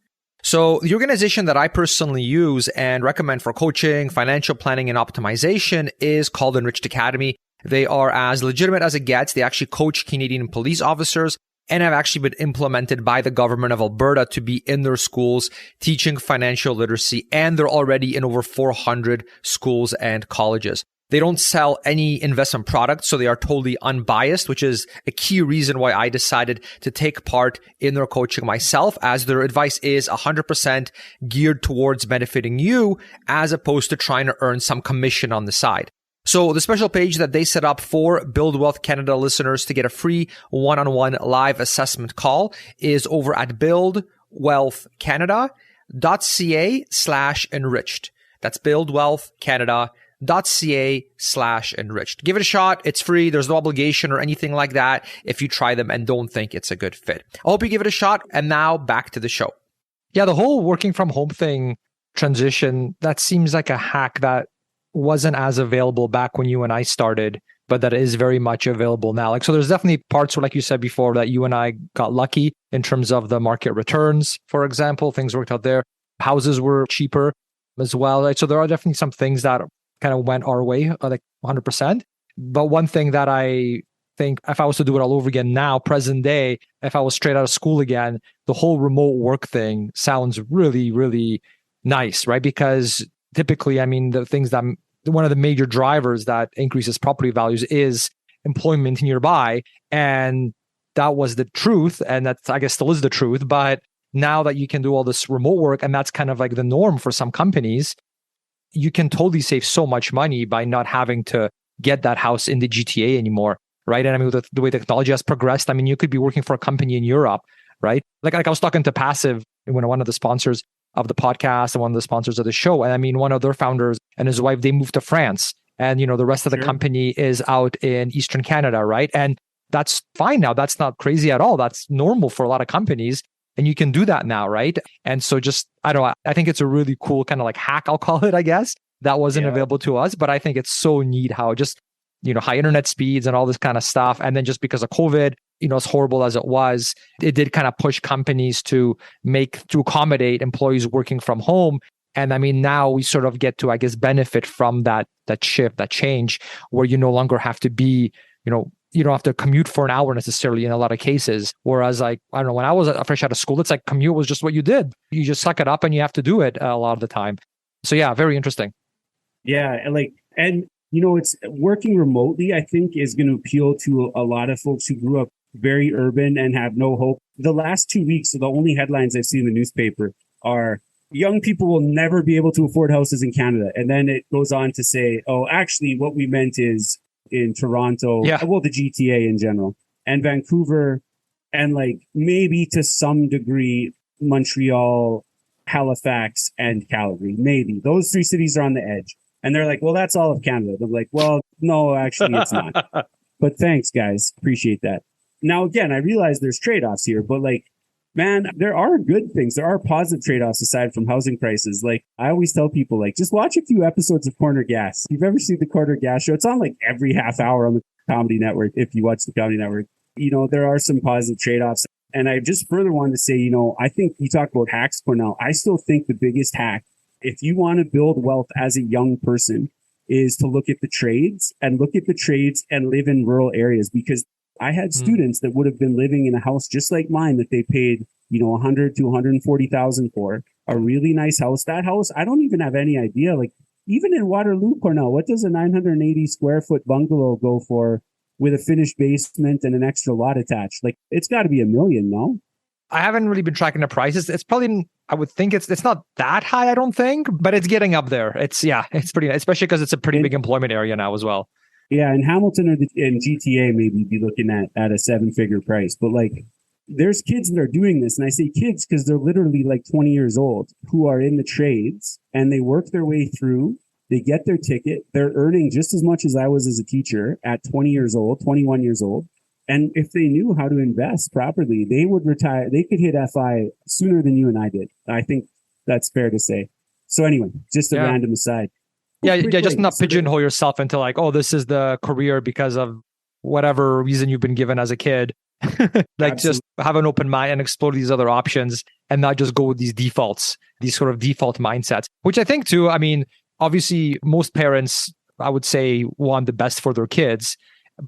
So the organization that I personally use and recommend for coaching, financial planning, and optimization is called Enriched Academy. They are as legitimate as it gets. They actually coach Canadian police officers and have actually been implemented by the government of Alberta to be in their schools teaching financial literacy, and they're already in over 400 schools and colleges. They don't sell any investment products, so they are totally unbiased, which is a key reason why I decided to take part in their coaching myself, as their advice is 100% geared towards benefiting you as opposed to trying to earn some commission on the side. So the special page that they set up for Build Wealth Canada listeners to get a free one-on-one live assessment call is over at buildwealthcanada.ca/enriched. That's buildwealthcanada.ca/enriched. Give it a shot. It's free. There's no obligation or anything like that if you try them and don't think it's a good fit. I hope you give it a shot. And now back to the show. Yeah, the whole working from home thing transition, that seems like a hack that wasn't as available back when you and I started, but that is very much available now. So there's definitely parts where, like you said before, that you and I got lucky in terms of the market returns, for example. Things worked out there. Houses were cheaper as well. Right? So there are definitely some things that kind of went our way, like 100%. But one thing that I think if I was to do it all over again now, present day, if I was straight out of school again, the whole remote work thing sounds really, really nice, right? Because typically, I mean, the things that one of the major drivers that increases property values is employment nearby. And that was the truth. And that's, I guess, still is the truth. But now that you can do all this remote work, and that's kind of like the norm for some companies, you can totally save so much money by not having to get that house in the GTA anymore, right? And I mean, the way technology has progressed, I mean, you could be working for a company in Europe, right? Like I was talking to Passive, one of the sponsors of the podcast and one of the sponsors of the show. And I mean, one of their founders and his wife, they moved to France. And, the rest of the company is out in Eastern Canada, right? And that's fine now. That's not crazy at all. That's normal for a lot of companies. And you can do that now, right? And so I think it's a really cool kind of like hack, I'll call it, I guess, that wasn't available to us. But I think it's so neat how just, high internet speeds and all this kind of stuff. And then just because of COVID, as horrible as it was, it did kind of push companies to accommodate employees working from home. And I mean, now we sort of get to, I guess, benefit from that shift, that change, where you no longer have to be, you don't have to commute for an hour necessarily in a lot of cases. Whereas like, I don't know, when I was fresh out of school, it's like commute was just what you did. You just suck it up and you have to do it a lot of the time. So yeah, very interesting. Yeah. And it's working remotely, I think, is going to appeal to a lot of folks who grew up very urban and have no hope. The last 2 weeks, the only headlines I've seen in the newspaper are young people will never be able to afford houses in Canada. And then it goes on to say, oh, actually, what we meant is in Toronto, well, the GTA in general, and Vancouver, and like maybe to some degree, Montreal, Halifax, and Calgary. Maybe those three cities are on the edge. And they're like, well, that's all of Canada. They're like, well, no, actually, it's not. But thanks, guys. Appreciate that. Now, again, I realize there's trade-offs here, but like, man, there are good things. There are positive trade-offs aside from housing prices. Like I always tell people, like, just watch a few episodes of Corner Gas. If you've ever seen the Corner Gas show, it's on like every half hour on the Comedy Network. If you watch the Comedy Network, there are some positive trade-offs. And I just further wanted to say, I think you talk about hacks, Cornell. I still think the biggest hack, if you want to build wealth as a young person, is to look at the trades and live in rural areas, because I had students that would have been living in a house just like mine that they paid, 100 to 140,000 for, a really nice house. That house, I don't even have any idea. Like, even in Waterloo, Cornell, what does a 980 square foot bungalow go for with a finished basement and an extra lot attached? Like, it's got to be $1 million, no? I haven't really been tracking the prices. It's probably, I would think it's not that high, I don't think, but it's getting up there. It's pretty, especially because it's a pretty big employment area now as well. Yeah, in Hamilton or in GTA, maybe be looking at a 7-figure price. But like, there's kids that are doing this, and I say kids because they're literally like 20 years old, who are in the trades, and they work their way through. They get their ticket. They're earning just as much as I was as a teacher at 20 years old, 21 years old. And if they knew how to invest properly, they would retire. They could hit FI sooner than you and I did. I think that's fair to say. So anyway, just a random aside. Just not pigeonhole yourself into like, oh, this is the career because of whatever reason you've been given as a kid. Like, just have an open mind and explore these other options and not just go with these defaults, these sort of default mindsets, which I think too, I mean, obviously most parents, I would say, want the best for their kids,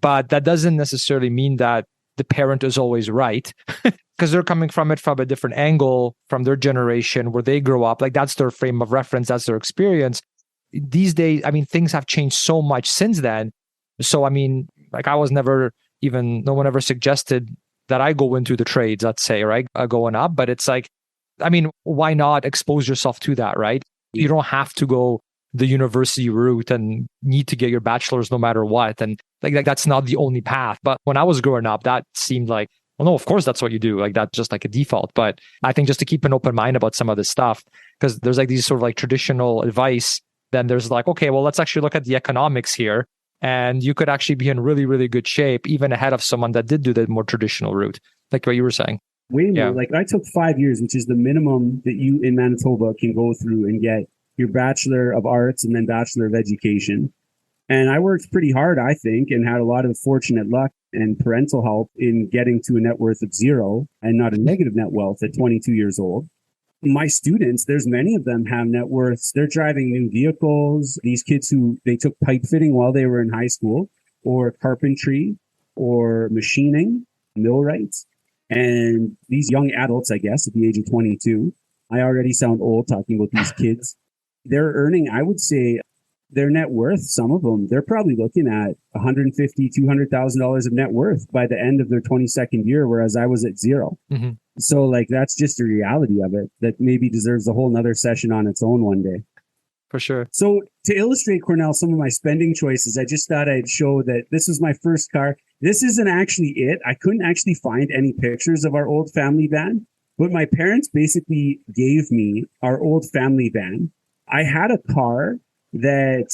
but that doesn't necessarily mean that the parent is always right, because they're coming from it from a different angle, from their generation where they grow up. Like, that's their frame of reference, that's their experience. These days, I mean, things have changed so much since then. So, I mean, like, no one ever suggested that I go into the trades, let's say, right? Going up. But it's like, I mean, why not expose yourself to that, right? You don't have to go the university route and need to get your bachelor's no matter what. And like that's not the only path. But when I was growing up, that seemed like, well, no, of course that's what you do. Like, that's just like a default. But I think just to keep an open mind about some of this stuff, because there's like these sort of like traditional advice. Then there's like, okay, well, let's actually look at the economics here. And you could actually be in really, really good shape, even ahead of someone that did do the more traditional route, like what you were saying. Way more. Yeah. Like, I took 5 years, which is the minimum that you in Manitoba can go through and get your Bachelor of Arts and then Bachelor of Education. And I worked pretty hard, I think, and had a lot of fortunate luck and parental help in getting to a net worth of 0 and not a negative net wealth at 22 years old. My students, there's many of them have net worths. They're driving new vehicles. These kids who they took pipe fitting while they were in high school, or carpentry, or machining, millwrights. And these young adults, I guess, at the age of 22, I already sound old talking about these kids. They're earning, I would say, their net worth, some of them, they're probably looking at $150,000, $200,000 of net worth by the end of their 22nd year, whereas I was at 0. Mm-hmm. So like, that's just the reality of it that maybe deserves a whole nother session on its own one day. For sure. So to illustrate, Cornell, some of my spending choices, I just thought I'd show that this was my first car. This isn't actually it. I couldn't actually find any pictures of our old family van, but my parents basically gave me our old family van. I had a car that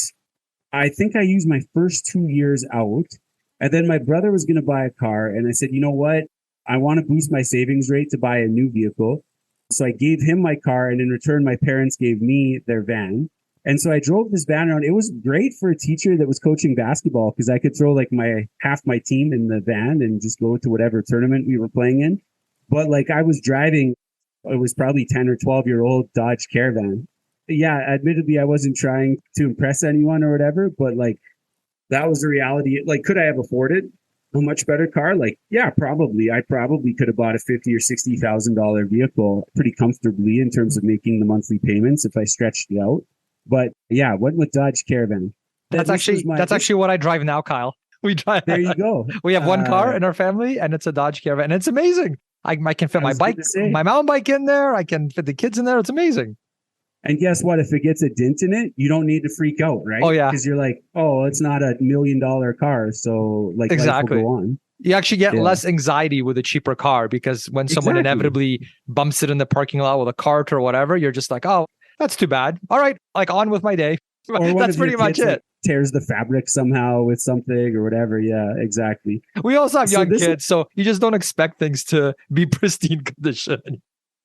I think I used my first 2 years out. And then my brother was going to buy a car. And I said, you know what? I want to boost my savings rate to buy a new vehicle. So I gave him my car, and in return, my parents gave me their van. And so I drove this van around. It was great for a teacher that was coaching basketball, because I could throw like half my team in the van and just go to whatever tournament we were playing in. But like, I was driving, it was probably 10 or 12-year-old Dodge Caravan. Yeah, admittedly, I wasn't trying to impress anyone or whatever, but like, that was the reality. Like, could I have afforded a much better car? Like, yeah, probably. I probably could have bought a $50,000 or $60,000 vehicle pretty comfortably in terms of making the monthly payments if I stretched it out. But yeah, went with Dodge Caravan. That's actually what I drive now, Kyle. We drive. There you go. We have one car in our family, and it's a Dodge Caravan, and it's amazing. I can fit my bike, my mountain bike in there. I can fit the kids in there. It's amazing. And guess what? If it gets a dent in it, you don't need to freak out, right? Oh, yeah. Because you're like, oh, it's not $1 million car. So like, exactly. Life will go on. You actually get less anxiety with a cheaper car, because when someone inevitably bumps it in the parking lot with a cart or whatever, you're just like, oh, that's too bad. All right, like, on with my day. That's pretty much it. Like, tears the fabric somehow with something or whatever. Yeah, exactly. We also have young kids, so you just don't expect things to be pristine condition.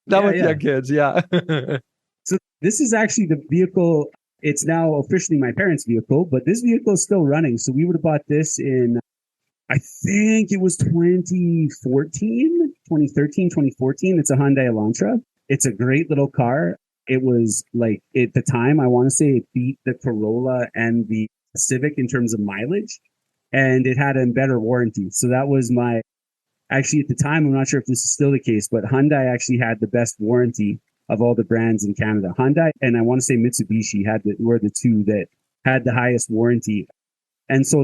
Not with young kids, yeah. So this is actually the vehicle. It's now officially my parents' vehicle, but this vehicle is still running. So we would have bought this in, I think it was 2013, 2014. It's a Hyundai Elantra. It's a great little car. It was like at the time, I want to say it beat the Corolla and the Civic in terms of mileage, and it had a better warranty. So that was my, actually at the time, I'm not sure if this is still the case, but Hyundai actually had the best warranty of all the brands in Canada. Hyundai and I want to say Mitsubishi were the two that had the highest warranty. And so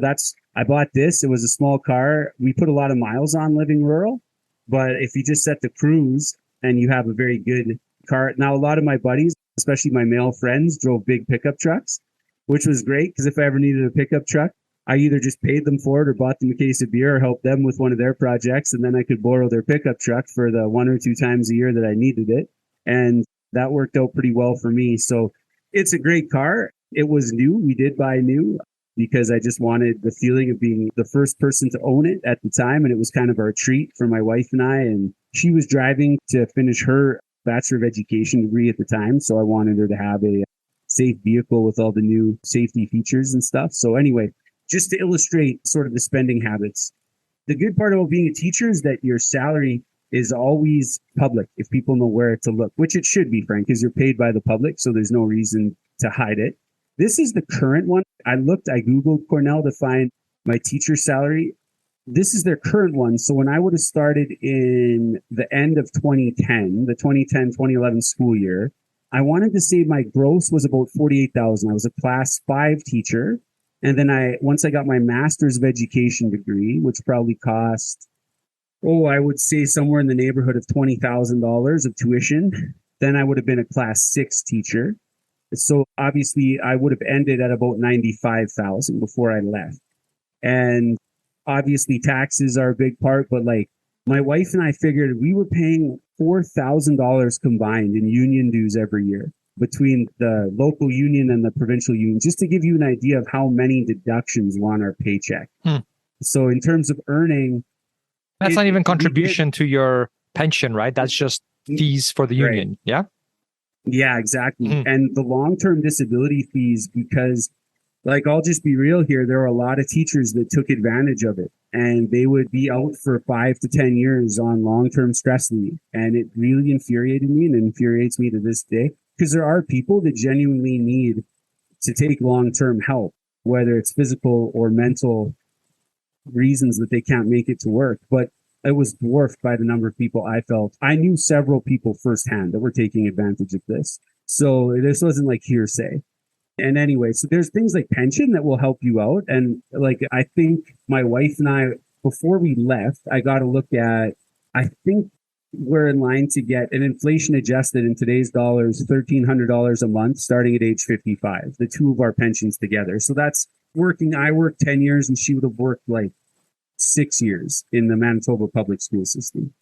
I bought this. It was a small car. We put a lot of miles on living rural, but if you just set the cruise and you have a very good car. Now, a lot of my buddies, especially my male friends, drove big pickup trucks, which was great because if I ever needed a pickup truck, I either just paid them for it or bought them a case of beer or helped them with one of their projects. And then I could borrow their pickup truck for the 1 or 2 times a year that I needed it. And that worked out pretty well for me. So it's a great car. It was new. We did buy new because I just wanted the feeling of being the first person to own it at the time. And it was kind of our treat for my wife and I. And she was driving to finish her Bachelor of Education degree at the time. So I wanted her to have a safe vehicle with all the new safety features and stuff. So anyway, just to illustrate sort of the spending habits. The good part about being a teacher is that your salary is always public if people know where to look, which it should be, Frank, because you're paid by the public. So there's no reason to hide it. This is the current one. I Googled Cornell to find my teacher salary. This is their current one. So when I would have started in the end of 2010, the 2010-2011 school year, I wanted to say my gross was about $48,000. I was a class 5 teacher. And then once I got my master's of education degree, which probably cost, I would say somewhere in the neighborhood of $20,000 of tuition, then I would have been a class 6 teacher. So obviously I would have ended at about 95,000 before I left. And obviously taxes are a big part, but like my wife and I figured we were paying $4,000 combined in union dues every year between the local union and the provincial union, just to give you an idea of how many deductions were on our paycheck. So in terms of earning, that's not even contribution to your pension, right? That's just fees for the union. Right. Yeah. Yeah, exactly. And the long-term disability fees, because like, I'll just be real here. There are a lot of teachers that took advantage of it and they would be out for 5 to 10 years on long-term stress leave. And it really infuriated me and infuriates me to this day. Because there are people that genuinely need to take long-term help, whether it's physical or mental reasons that they can't make it to work. But it was dwarfed by the number of people I felt. I knew several people firsthand that were taking advantage of this. So this wasn't like hearsay. And anyway, so there's things like pension that will help you out. And like, I think my wife and I, before we left, I got to look at, I think we're in line to get an inflation adjusted in today's dollars, $1,300 a month, starting at age 55, the two of our pensions together. So that's working. I worked 10 years and she would have worked like 6 years in the Manitoba public school system.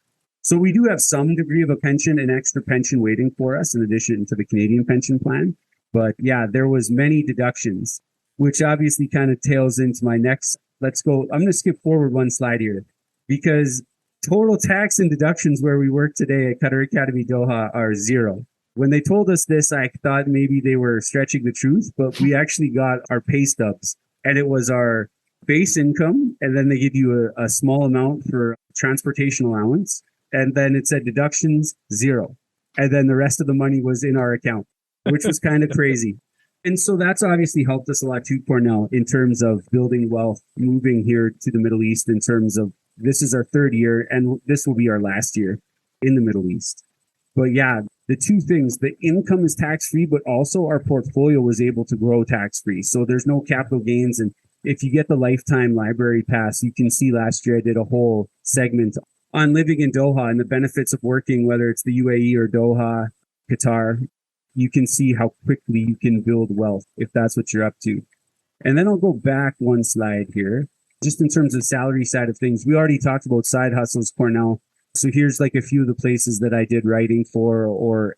So we do have some degree of a pension, an extra pension waiting for us in addition to the Canadian pension plan. But yeah, there was many deductions, which obviously kind of tails into my next. Let's go. I'm going to skip forward one slide here because total tax and deductions where we work today at Qatar Academy Doha are zero. When they told us this, I thought maybe they were stretching the truth, but we actually got our pay stubs and it was our base income. And then they give you a small amount for transportation allowance. And then it said deductions, zero. And then the rest of the money was in our account, which was kind of crazy. And so that's obviously helped us a lot too, Cornell, in terms of building wealth, moving here to the Middle East in terms of this is our 3rd year and this will be our last year in the Middle East. But yeah, the two things, the income is tax-free, but also our portfolio was able to grow tax-free. So there's no capital gains. And if you get the lifetime library pass, you can see last year I did a whole segment on living in Doha and the benefits of working, whether it's the UAE or Doha, Qatar. You can see how quickly you can build wealth if that's what you're up to. And then I'll go back one slide here. Just in terms of salary side of things, we already talked about side hustles, Cornell. So here's like a few of the places that I did writing for or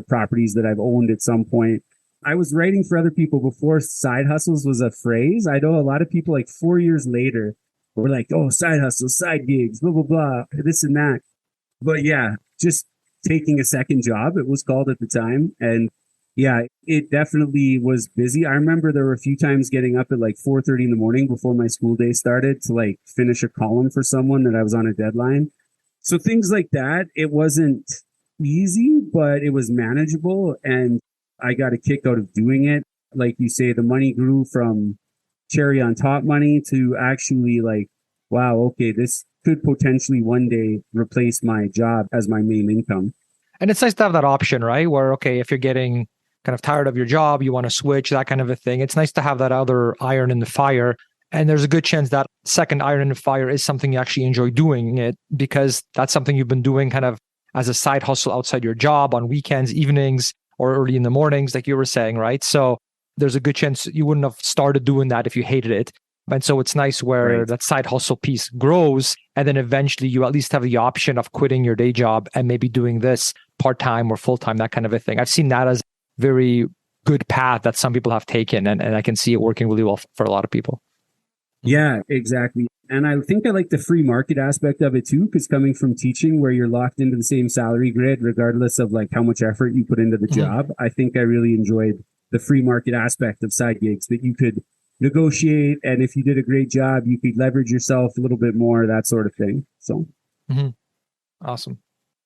properties that I've owned at some point. I was writing for other people before side hustles was a phrase. I know a lot of people like 4 years later were like, oh, side hustles, side gigs, blah, blah, blah, this and that. But yeah, just taking a second job, it was called at the time. And yeah, it definitely was busy. I remember there were a few times getting up at like 4:30 in the morning before my school day started to like finish a column for someone that I was on a deadline. So things like that, it wasn't easy, but it was manageable. And I got a kick out of doing it. Like you say, the money grew from cherry on top money to actually like, wow, okay, this could potentially one day replace my job as my main income. And it's nice to have that option, right? Where, okay, if you're getting kind of tired of your job, you want to switch, that kind of a thing. It's nice to have that other iron in the fire. And there's a good chance that second iron in the fire is something you actually enjoy doing it, because that's something you've been doing kind of as a side hustle outside your job on weekends, evenings, or early in the mornings, like you were saying, right? So there's a good chance you wouldn't have started doing that if you hated it. And so it's nice where that side hustle piece grows, and then eventually you at least have the option of quitting your day job and maybe doing this part-time or full-time, that kind of a thing. I've seen that as a very good path that some people have taken, and I can see it working really well for a lot of people. Yeah, exactly. And I think I like the free market aspect of it too, because coming from teaching where you're locked into the same salary grid, regardless of like how much effort you put into the job, I think I really enjoyed the free market aspect of side gigs, that you could negotiate. And if you did a great job, you could leverage yourself a little bit more, that sort of thing. So, Awesome.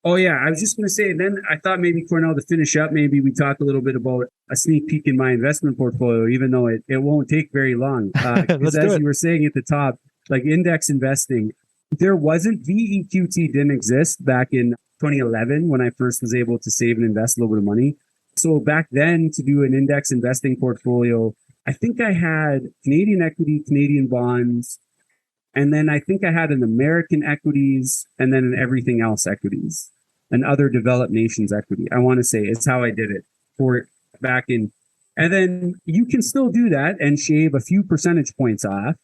oh yeah, I was just going to say, then I thought maybe Cornell, to finish up, maybe we talk a little bit about a sneak peek in my investment portfolio, even though it won't take very long. Because as you were saying at the top, like index investing, there wasn't, VEQT didn't exist back in 2011 when I first was able to save and invest a little bit of money. So back then, to do an index investing portfolio, I think I had Canadian equity, Canadian bonds, and then I think I had an American equities, and then an everything else equities, and other developed nations equity. I want to say it's how I did it for back in. And then you can still do that and shave a few percentage points off.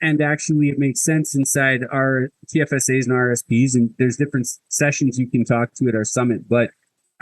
And actually, it makes sense inside our TFSAs and RSPs. And there's different sessions you can talk to at our summit. But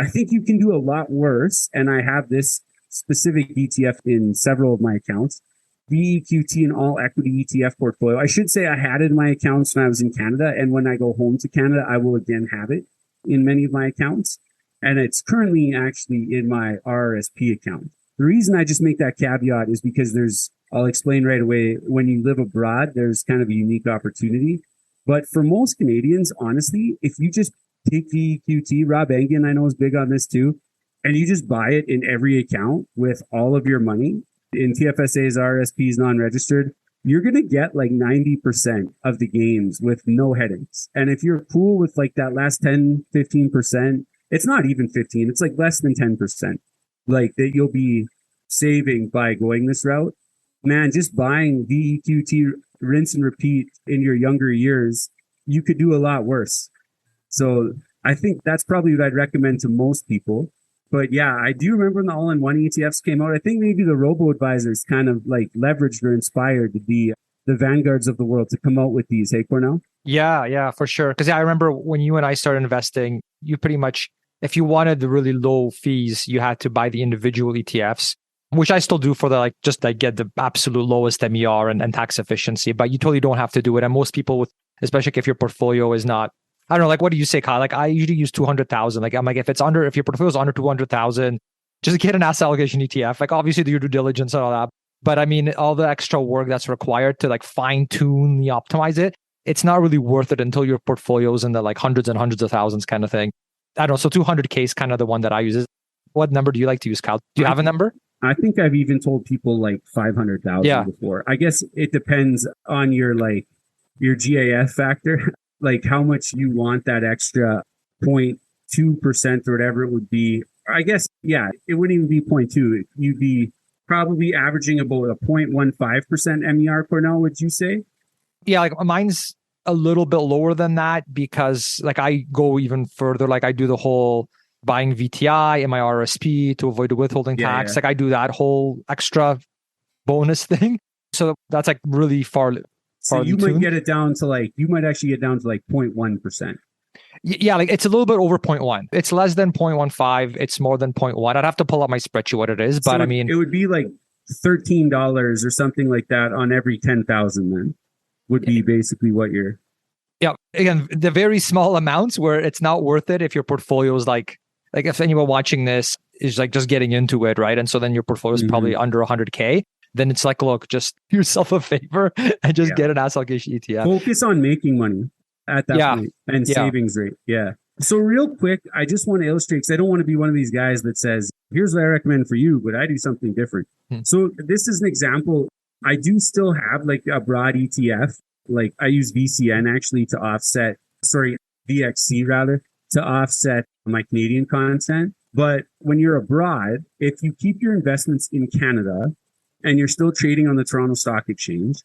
I think you can do a lot worse. And I have this specific ETF in several of my accounts. VEQT and all equity ETF portfolio. I should say I had it in my accounts when I was in Canada. And when I go home to Canada, I will again have it in many of my accounts. And it's currently actually in my RRSP account. The reason I just make that caveat is because I'll explain right away, when you live abroad, there's kind of a unique opportunity. But for most Canadians, honestly, if you just take VEQT, Rob Engen, I know, is big on this too, and you just buy it in every account with all of your money in TFSAs, RSPs, non-registered, you're going to get like 90% of the gains with no headaches. And if you're cool with like that last 10, 15%, it's not even 15, it's like less than 10%, like that you'll be saving by going this route. Man, just buying VEQT, rinse and repeat in your younger years, you could do a lot worse. So I think that's probably what I'd recommend to most people. But yeah, I do remember when the all-in-one ETFs came out. I think maybe the robo-advisors kind of like leveraged or inspired the vanguards of the world to come out with these. Hey, Cornell? Yeah, for sure. Because I remember when you and I started investing, you pretty much, if you wanted the really low fees, you had to buy the individual ETFs, which I still do for the just get the absolute lowest MER and tax efficiency. But you totally don't have to do it. And most people, especially if your portfolio is not, I don't know, like, what do you say, Kyle? Like, I usually use 200,000. Like, I'm like, if your portfolio is under 200,000, just get an asset allocation ETF. Like, obviously do your due diligence and all that. But I mean, all the extra work that's required to like fine tune the optimize it, it's not really worth it until your portfolio is in the like hundreds and hundreds of thousands kind of thing. I don't know. So 200K is kind of the one that I use. What number do you like to use, Kyle? Do you have a number? I think I've even told people like 500,000 before. I guess it depends on your GAF factor. Like how much you want that extra 0.2% or whatever it would be. I guess, yeah, it wouldn't even be 0.2. You'd be probably averaging about a 0.15% MER, Cornell, would you say? Yeah, like mine's a little bit lower than that because like I go even further. Like I do the whole buying VTI in my RSP to avoid the withholding tax. Yeah. Like I do that whole extra bonus thing. So that's like really far. So you might get it down to you might actually get down to 0.1%. Yeah, like it's a little bit over 0.1. It's less than 0.15. It's more than 0.1. I'd have to pull up my spreadsheet what it is, but I mean, it would be like $13 or something like that on every 10,000. Then would be basically what you're. Yeah, again, the very small amounts where it's not worth it if your portfolio is like if anyone watching this is like just getting into it, right? And so then your portfolio is probably under 100K. Then it's like, look, just do yourself a favor and just get an asset allocation ETF. Focus on making money at that point and savings rate. Yeah. So real quick, I just want to illustrate because I don't want to be one of these guys that says, here's what I recommend for you, but I do something different. So this is an example. I do still have like a broad ETF. Like I use VCN actually to offset, VXC rather, to offset my Canadian content. But when you're abroad, if you keep your investments in Canada and you're still trading on the Toronto Stock Exchange,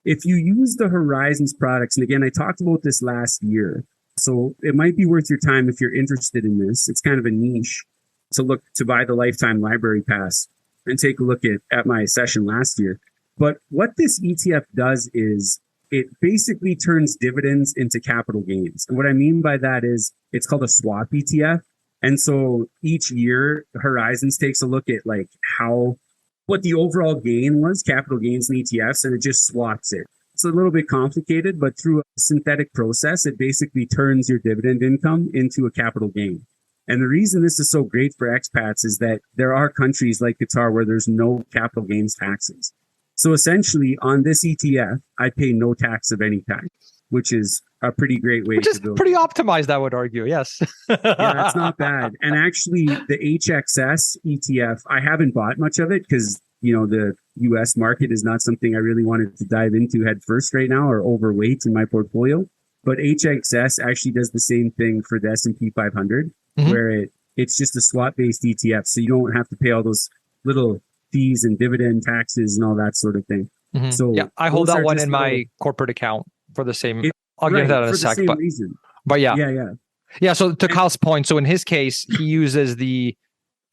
if you use the Horizons products, and again, I talked about this last year, so it might be worth your time if you're interested in this. It's kind of a niche to buy the lifetime library pass and take a look at my session last year. But what this ETF does is it basically turns dividends into capital gains. And what I mean by that is it's called a swap ETF. And so each year Horizons takes a look at like what the overall gain was, capital gains in ETFs, and it just swaps it. It's a little bit complicated, but through a synthetic process, it basically turns your dividend income into a capital gain. And the reason this is so great for expats is that there are countries like Qatar where there's no capital gains taxes. So essentially on this ETF, I pay no tax of any kind, which is a pretty great way to build. Which is pretty optimized, I would argue. Yes. Yeah, it's not bad. And actually the HXS ETF, I haven't bought much of it because, the US market is not something I really wanted to dive into head first right now or overweight in my portfolio. But HXS actually does the same thing for the S&P 500, where it's just a swap-based ETF. So you don't have to pay all those little fees and dividend taxes and all that sort of thing. So yeah, I hold that one in my corporate account for the same. I'll get that in a sec. But yeah. So to Kyle's point, so in his case, he uses the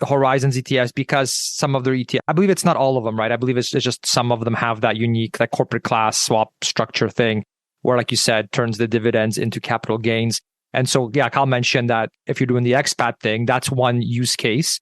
Horizons ETFs because some of their ETF, I believe it's not all of them, right? I believe it's just some of them have that unique, like corporate class swap structure thing where, like you said, turns the dividends into capital gains. And so, yeah, Kyle mentioned that if you're doing the expat thing, that's one use case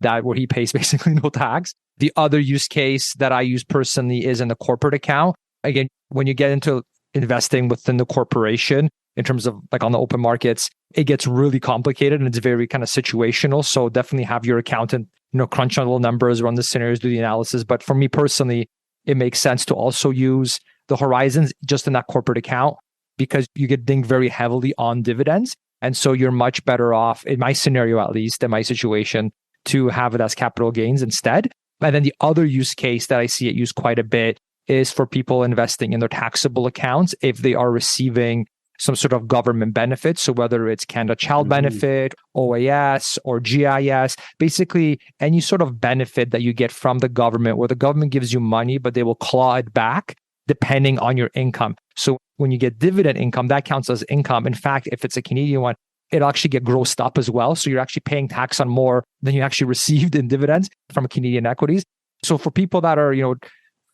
where he pays basically no tax. The other use case that I use personally is in the corporate account. Again, when you get into investing within the corporation in terms of like on the open markets, it gets really complicated and it's very kind of situational. So definitely have your accountant, crunch on little numbers, run the scenarios, do the analysis. But for me personally, it makes sense to also use the Horizons just in that corporate account because you get dinged very heavily on dividends. And so you're much better off, in my scenario at least, in my situation, to have it as capital gains instead. And then the other use case that I see it used quite a bit is for people investing in their taxable accounts if they are receiving some sort of government benefit. So whether it's Canada Child Benefit, OAS, or GIS, basically any sort of benefit that you get from the government where the government gives you money, but they will claw it back depending on your income. So when you get dividend income, that counts as income. In fact, if it's a Canadian one, it'll actually get grossed up as well. So you're actually paying tax on more than you actually received in dividends from Canadian equities. So for people that are,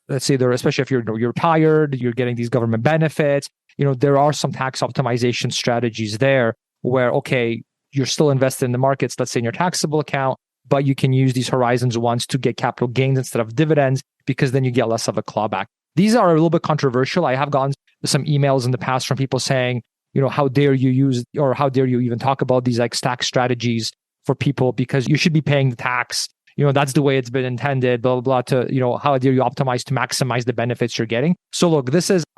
let's say especially if you're retired, you're getting these government benefits, there are some tax optimization strategies there where, okay, you're still invested in the markets, let's say in your taxable account, but you can use these Horizons ones to get capital gains instead of dividends because then you get less of a clawback. These are a little bit controversial. I have gotten some emails in the past from people saying, how dare you use, or how dare you even talk about these like tax strategies for people because you should be paying the tax. That's the way it's been intended, blah, blah, blah, to, how dare you optimize to maximize the benefits you're getting. So look,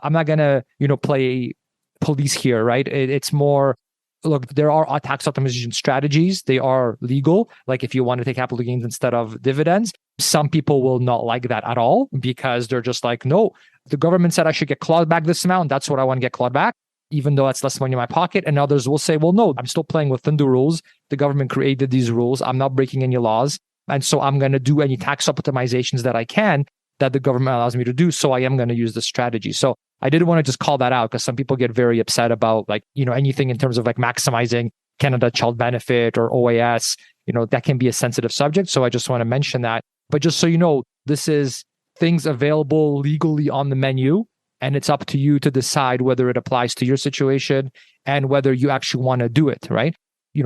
I'm not going to, play police here, right? It's more, look, there are tax optimization strategies. They are legal. Like if you want to take capital gains instead of dividends, some people will not like that at all because they're just like, no, the government said I should get clawed back this amount. That's what I want to get clawed back, even though that's less money in my pocket. And others will say, well, no, I'm still playing within the rules. The government created these rules. I'm not breaking any laws. And so I'm going to do any tax optimizations that I can that the government allows me to do. So I am going to use this strategy. So I did want to just call that out because some people get very upset about like, anything in terms of like maximizing Canada Child Benefit or OAS, that can be a sensitive subject. So I just want to mention that. But just so you know, this is things available legally on the menu. And it's up to you to decide whether it applies to your situation and whether you actually want to do it, right?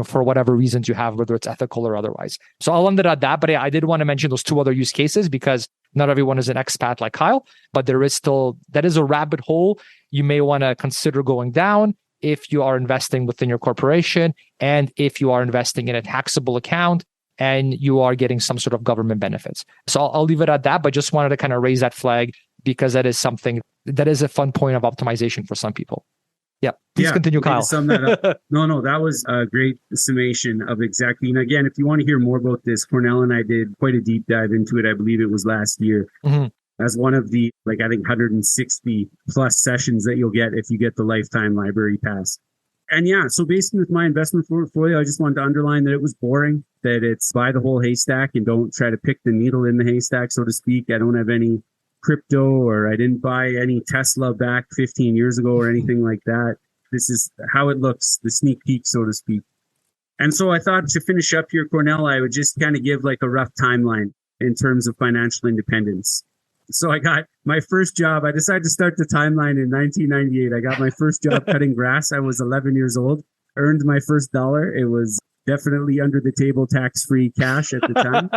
For whatever reasons you have, whether it's ethical or otherwise. So I'll end it at that. But I did want to mention those two other use cases because not everyone is an expat like Kyle, but that is a rabbit hole you may want to consider going down if you are investing within your corporation and if you are investing in a taxable account and you are getting some sort of government benefits. So I'll leave it at that, but just wanted to kind of raise that flag because that is something that is a fun point of optimization for some people. Yeah. Please continue, Kyle. To sum that up. No, that was a great summation of exactly. And again, if you want to hear more about this, Cornell and I did quite a deep dive into it. I believe it was last year. Mm-hmm. As one of the, I think 160 plus sessions that you'll get if you get the lifetime library pass. And yeah, so basically with my investment portfolio, I just wanted to underline that it was boring, that it's buy the whole haystack and don't try to pick the needle in the haystack, so to speak. I don't have any crypto, or I didn't buy any Tesla back 15 years ago or anything like that. This is how it looks, the sneak peek, so to speak. And so I thought to finish up here, Cornell, I would just kind of give like a rough timeline in terms of financial independence. So I got my first job. I decided to start the timeline in 1998. I got my first job cutting grass. I was 11 years old, earned my first $1. It was definitely under the table, tax-free cash at the time.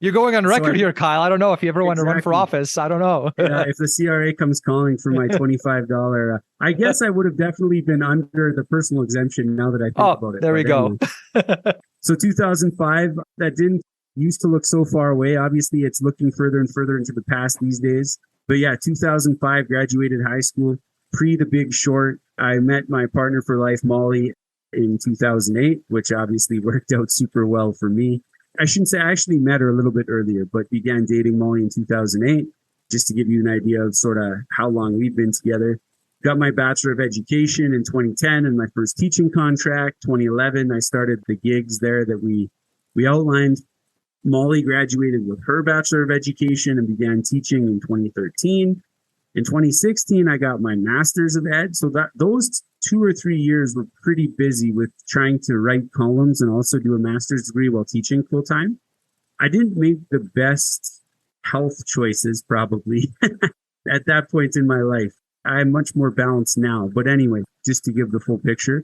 You're going on record here, Kyle. I don't know if you ever want to run for office. I don't know. If the CRA comes calling for my $25, I guess I would have definitely been under the personal exemption now that I think about it. There we go. So 2005, that didn't used to look so far away. Obviously, it's looking further and further into the past these days. But yeah, 2005, graduated high school. Pre The Big Short, I met my partner for life, Molly, in 2008, which obviously worked out super well for me. I shouldn't say I actually met her a little bit earlier, but began dating Molly in 2008, just to give you an idea of sort of how long we've been together. Got my Bachelor of Education in 2010 and my first teaching contract. 2011, I started the gigs there that we outlined. Molly graduated with her Bachelor of Education and began teaching in 2013. In 2016, I got my Master's of Ed. So those 2 or 3 years were pretty busy with trying to write columns and also do a master's degree while teaching full time. I didn't make the best health choices probably at that point in my life. I'm much more balanced now. But anyway, just to give the full picture,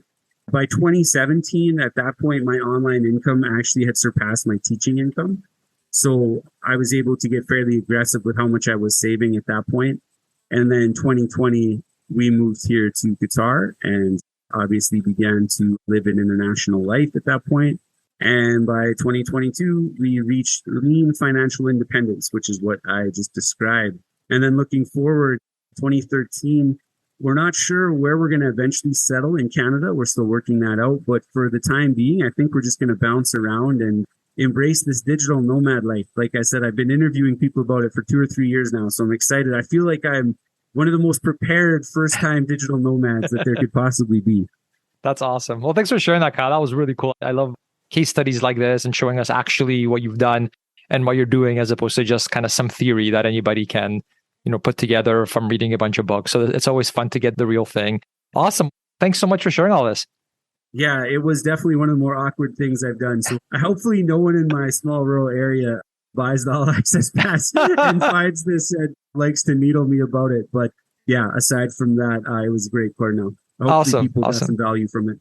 by 2017, at that point, my online income actually had surpassed my teaching income. So I was able to get fairly aggressive with how much I was saving at that point. And then 2020, we moved here to Qatar and obviously began to live an international life at that point. And by 2022, we reached lean financial independence, which is what I just described. And then looking forward, 2013, we're not sure where we're going to eventually settle in Canada. We're still working that out. But for the time being, I think we're just going to bounce around and embrace this digital nomad life. Like I said, I've been interviewing people about it for 2 or 3 years now. So I'm excited. I feel like I'm one of the most prepared first-time digital nomads that there could possibly be. That's awesome. Well, thanks for sharing that, Kyle. That was really cool. I love case studies like this and showing us actually what you've done and what you're doing, as opposed to just kind of some theory that anybody can, put together from reading a bunch of books. So it's always fun to get the real thing. Awesome. Thanks so much for sharing all this. Yeah, it was definitely one of the more awkward things I've done. So hopefully no one in my small rural area buys the All Access Pass and finds this and likes to needle me about it. But yeah, aside from that, it was great, Cornell. Hopefully people got some value from it.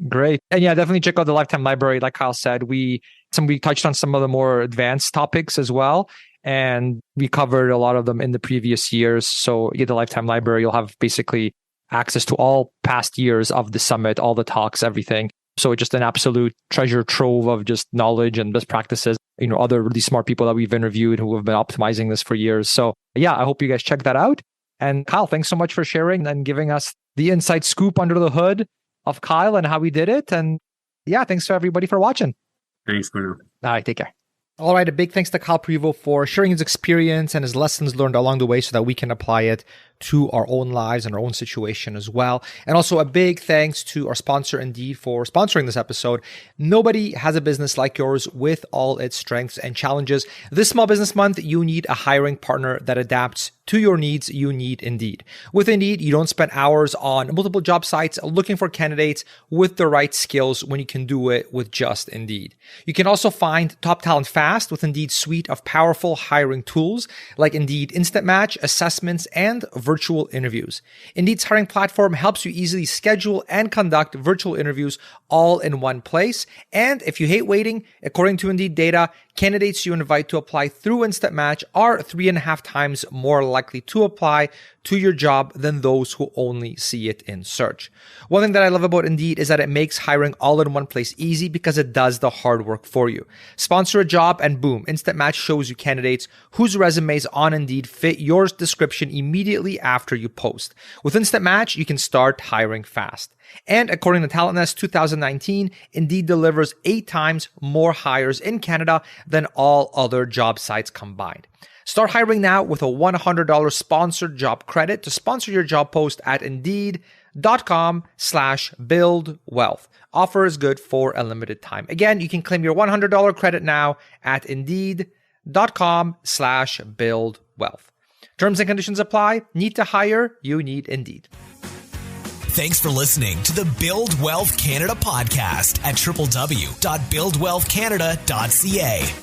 Great. And yeah, definitely check out the Lifetime Library. Like Kyle said, we touched on some of the more advanced topics as well. And we covered a lot of them in the previous years. So you get the Lifetime Library, you'll have basically access to all past years of the summit, all the talks, everything. So just an absolute treasure trove of just knowledge and best practices, other really smart people that we've interviewed who have been optimizing this for years. So yeah, I hope you guys check that out. And Kyle, thanks so much for sharing and giving us the inside scoop under the hood of Kyle and how we did it. And yeah, thanks to everybody for watching. Thanks, Cornell. All right, take care. All right, a big thanks to Kyle Prevost for sharing his experience and his lessons learned along the way so that we can apply it to our own lives and our own situation as well. And also a big thanks to our sponsor, Indeed, for sponsoring this episode. Nobody has a business like yours with all its strengths and challenges. This Small Business Month, you need a hiring partner that adapts to your needs. You need Indeed. With Indeed, you don't spend hours on multiple job sites looking for candidates with the right skills when you can do it with just Indeed. You can also find top talent fast with Indeed's suite of powerful hiring tools like Indeed Instant Match, assessments, and virtual interviews. Indeed's hiring platform helps you easily schedule and conduct virtual interviews all in one place. And if you hate waiting, according to Indeed data, candidates you invite to apply through Instant Match are 3.5 times more likely to apply to your job than those who only see it in search. One thing that I love about Indeed is that it makes hiring all in one place easy because it does the hard work for you. Sponsor a job and boom, Instant Match shows you candidates whose resumes on Indeed fit your description immediately after you post. With Instant Match, you can start hiring fast. And according to Talent Nest 2019, Indeed delivers 8 times more hires in Canada than all other job sites combined. Start hiring now with a $100 sponsored job credit to sponsor your job post at Indeed.com/buildwealth. Offer is good for a limited time. Again, you can claim your $100 credit now at Indeed.com/buildwealth. Terms and conditions apply. Need to hire? You need Indeed. Thanks for listening to the Build Wealth Canada podcast at www.buildwealthcanada.ca.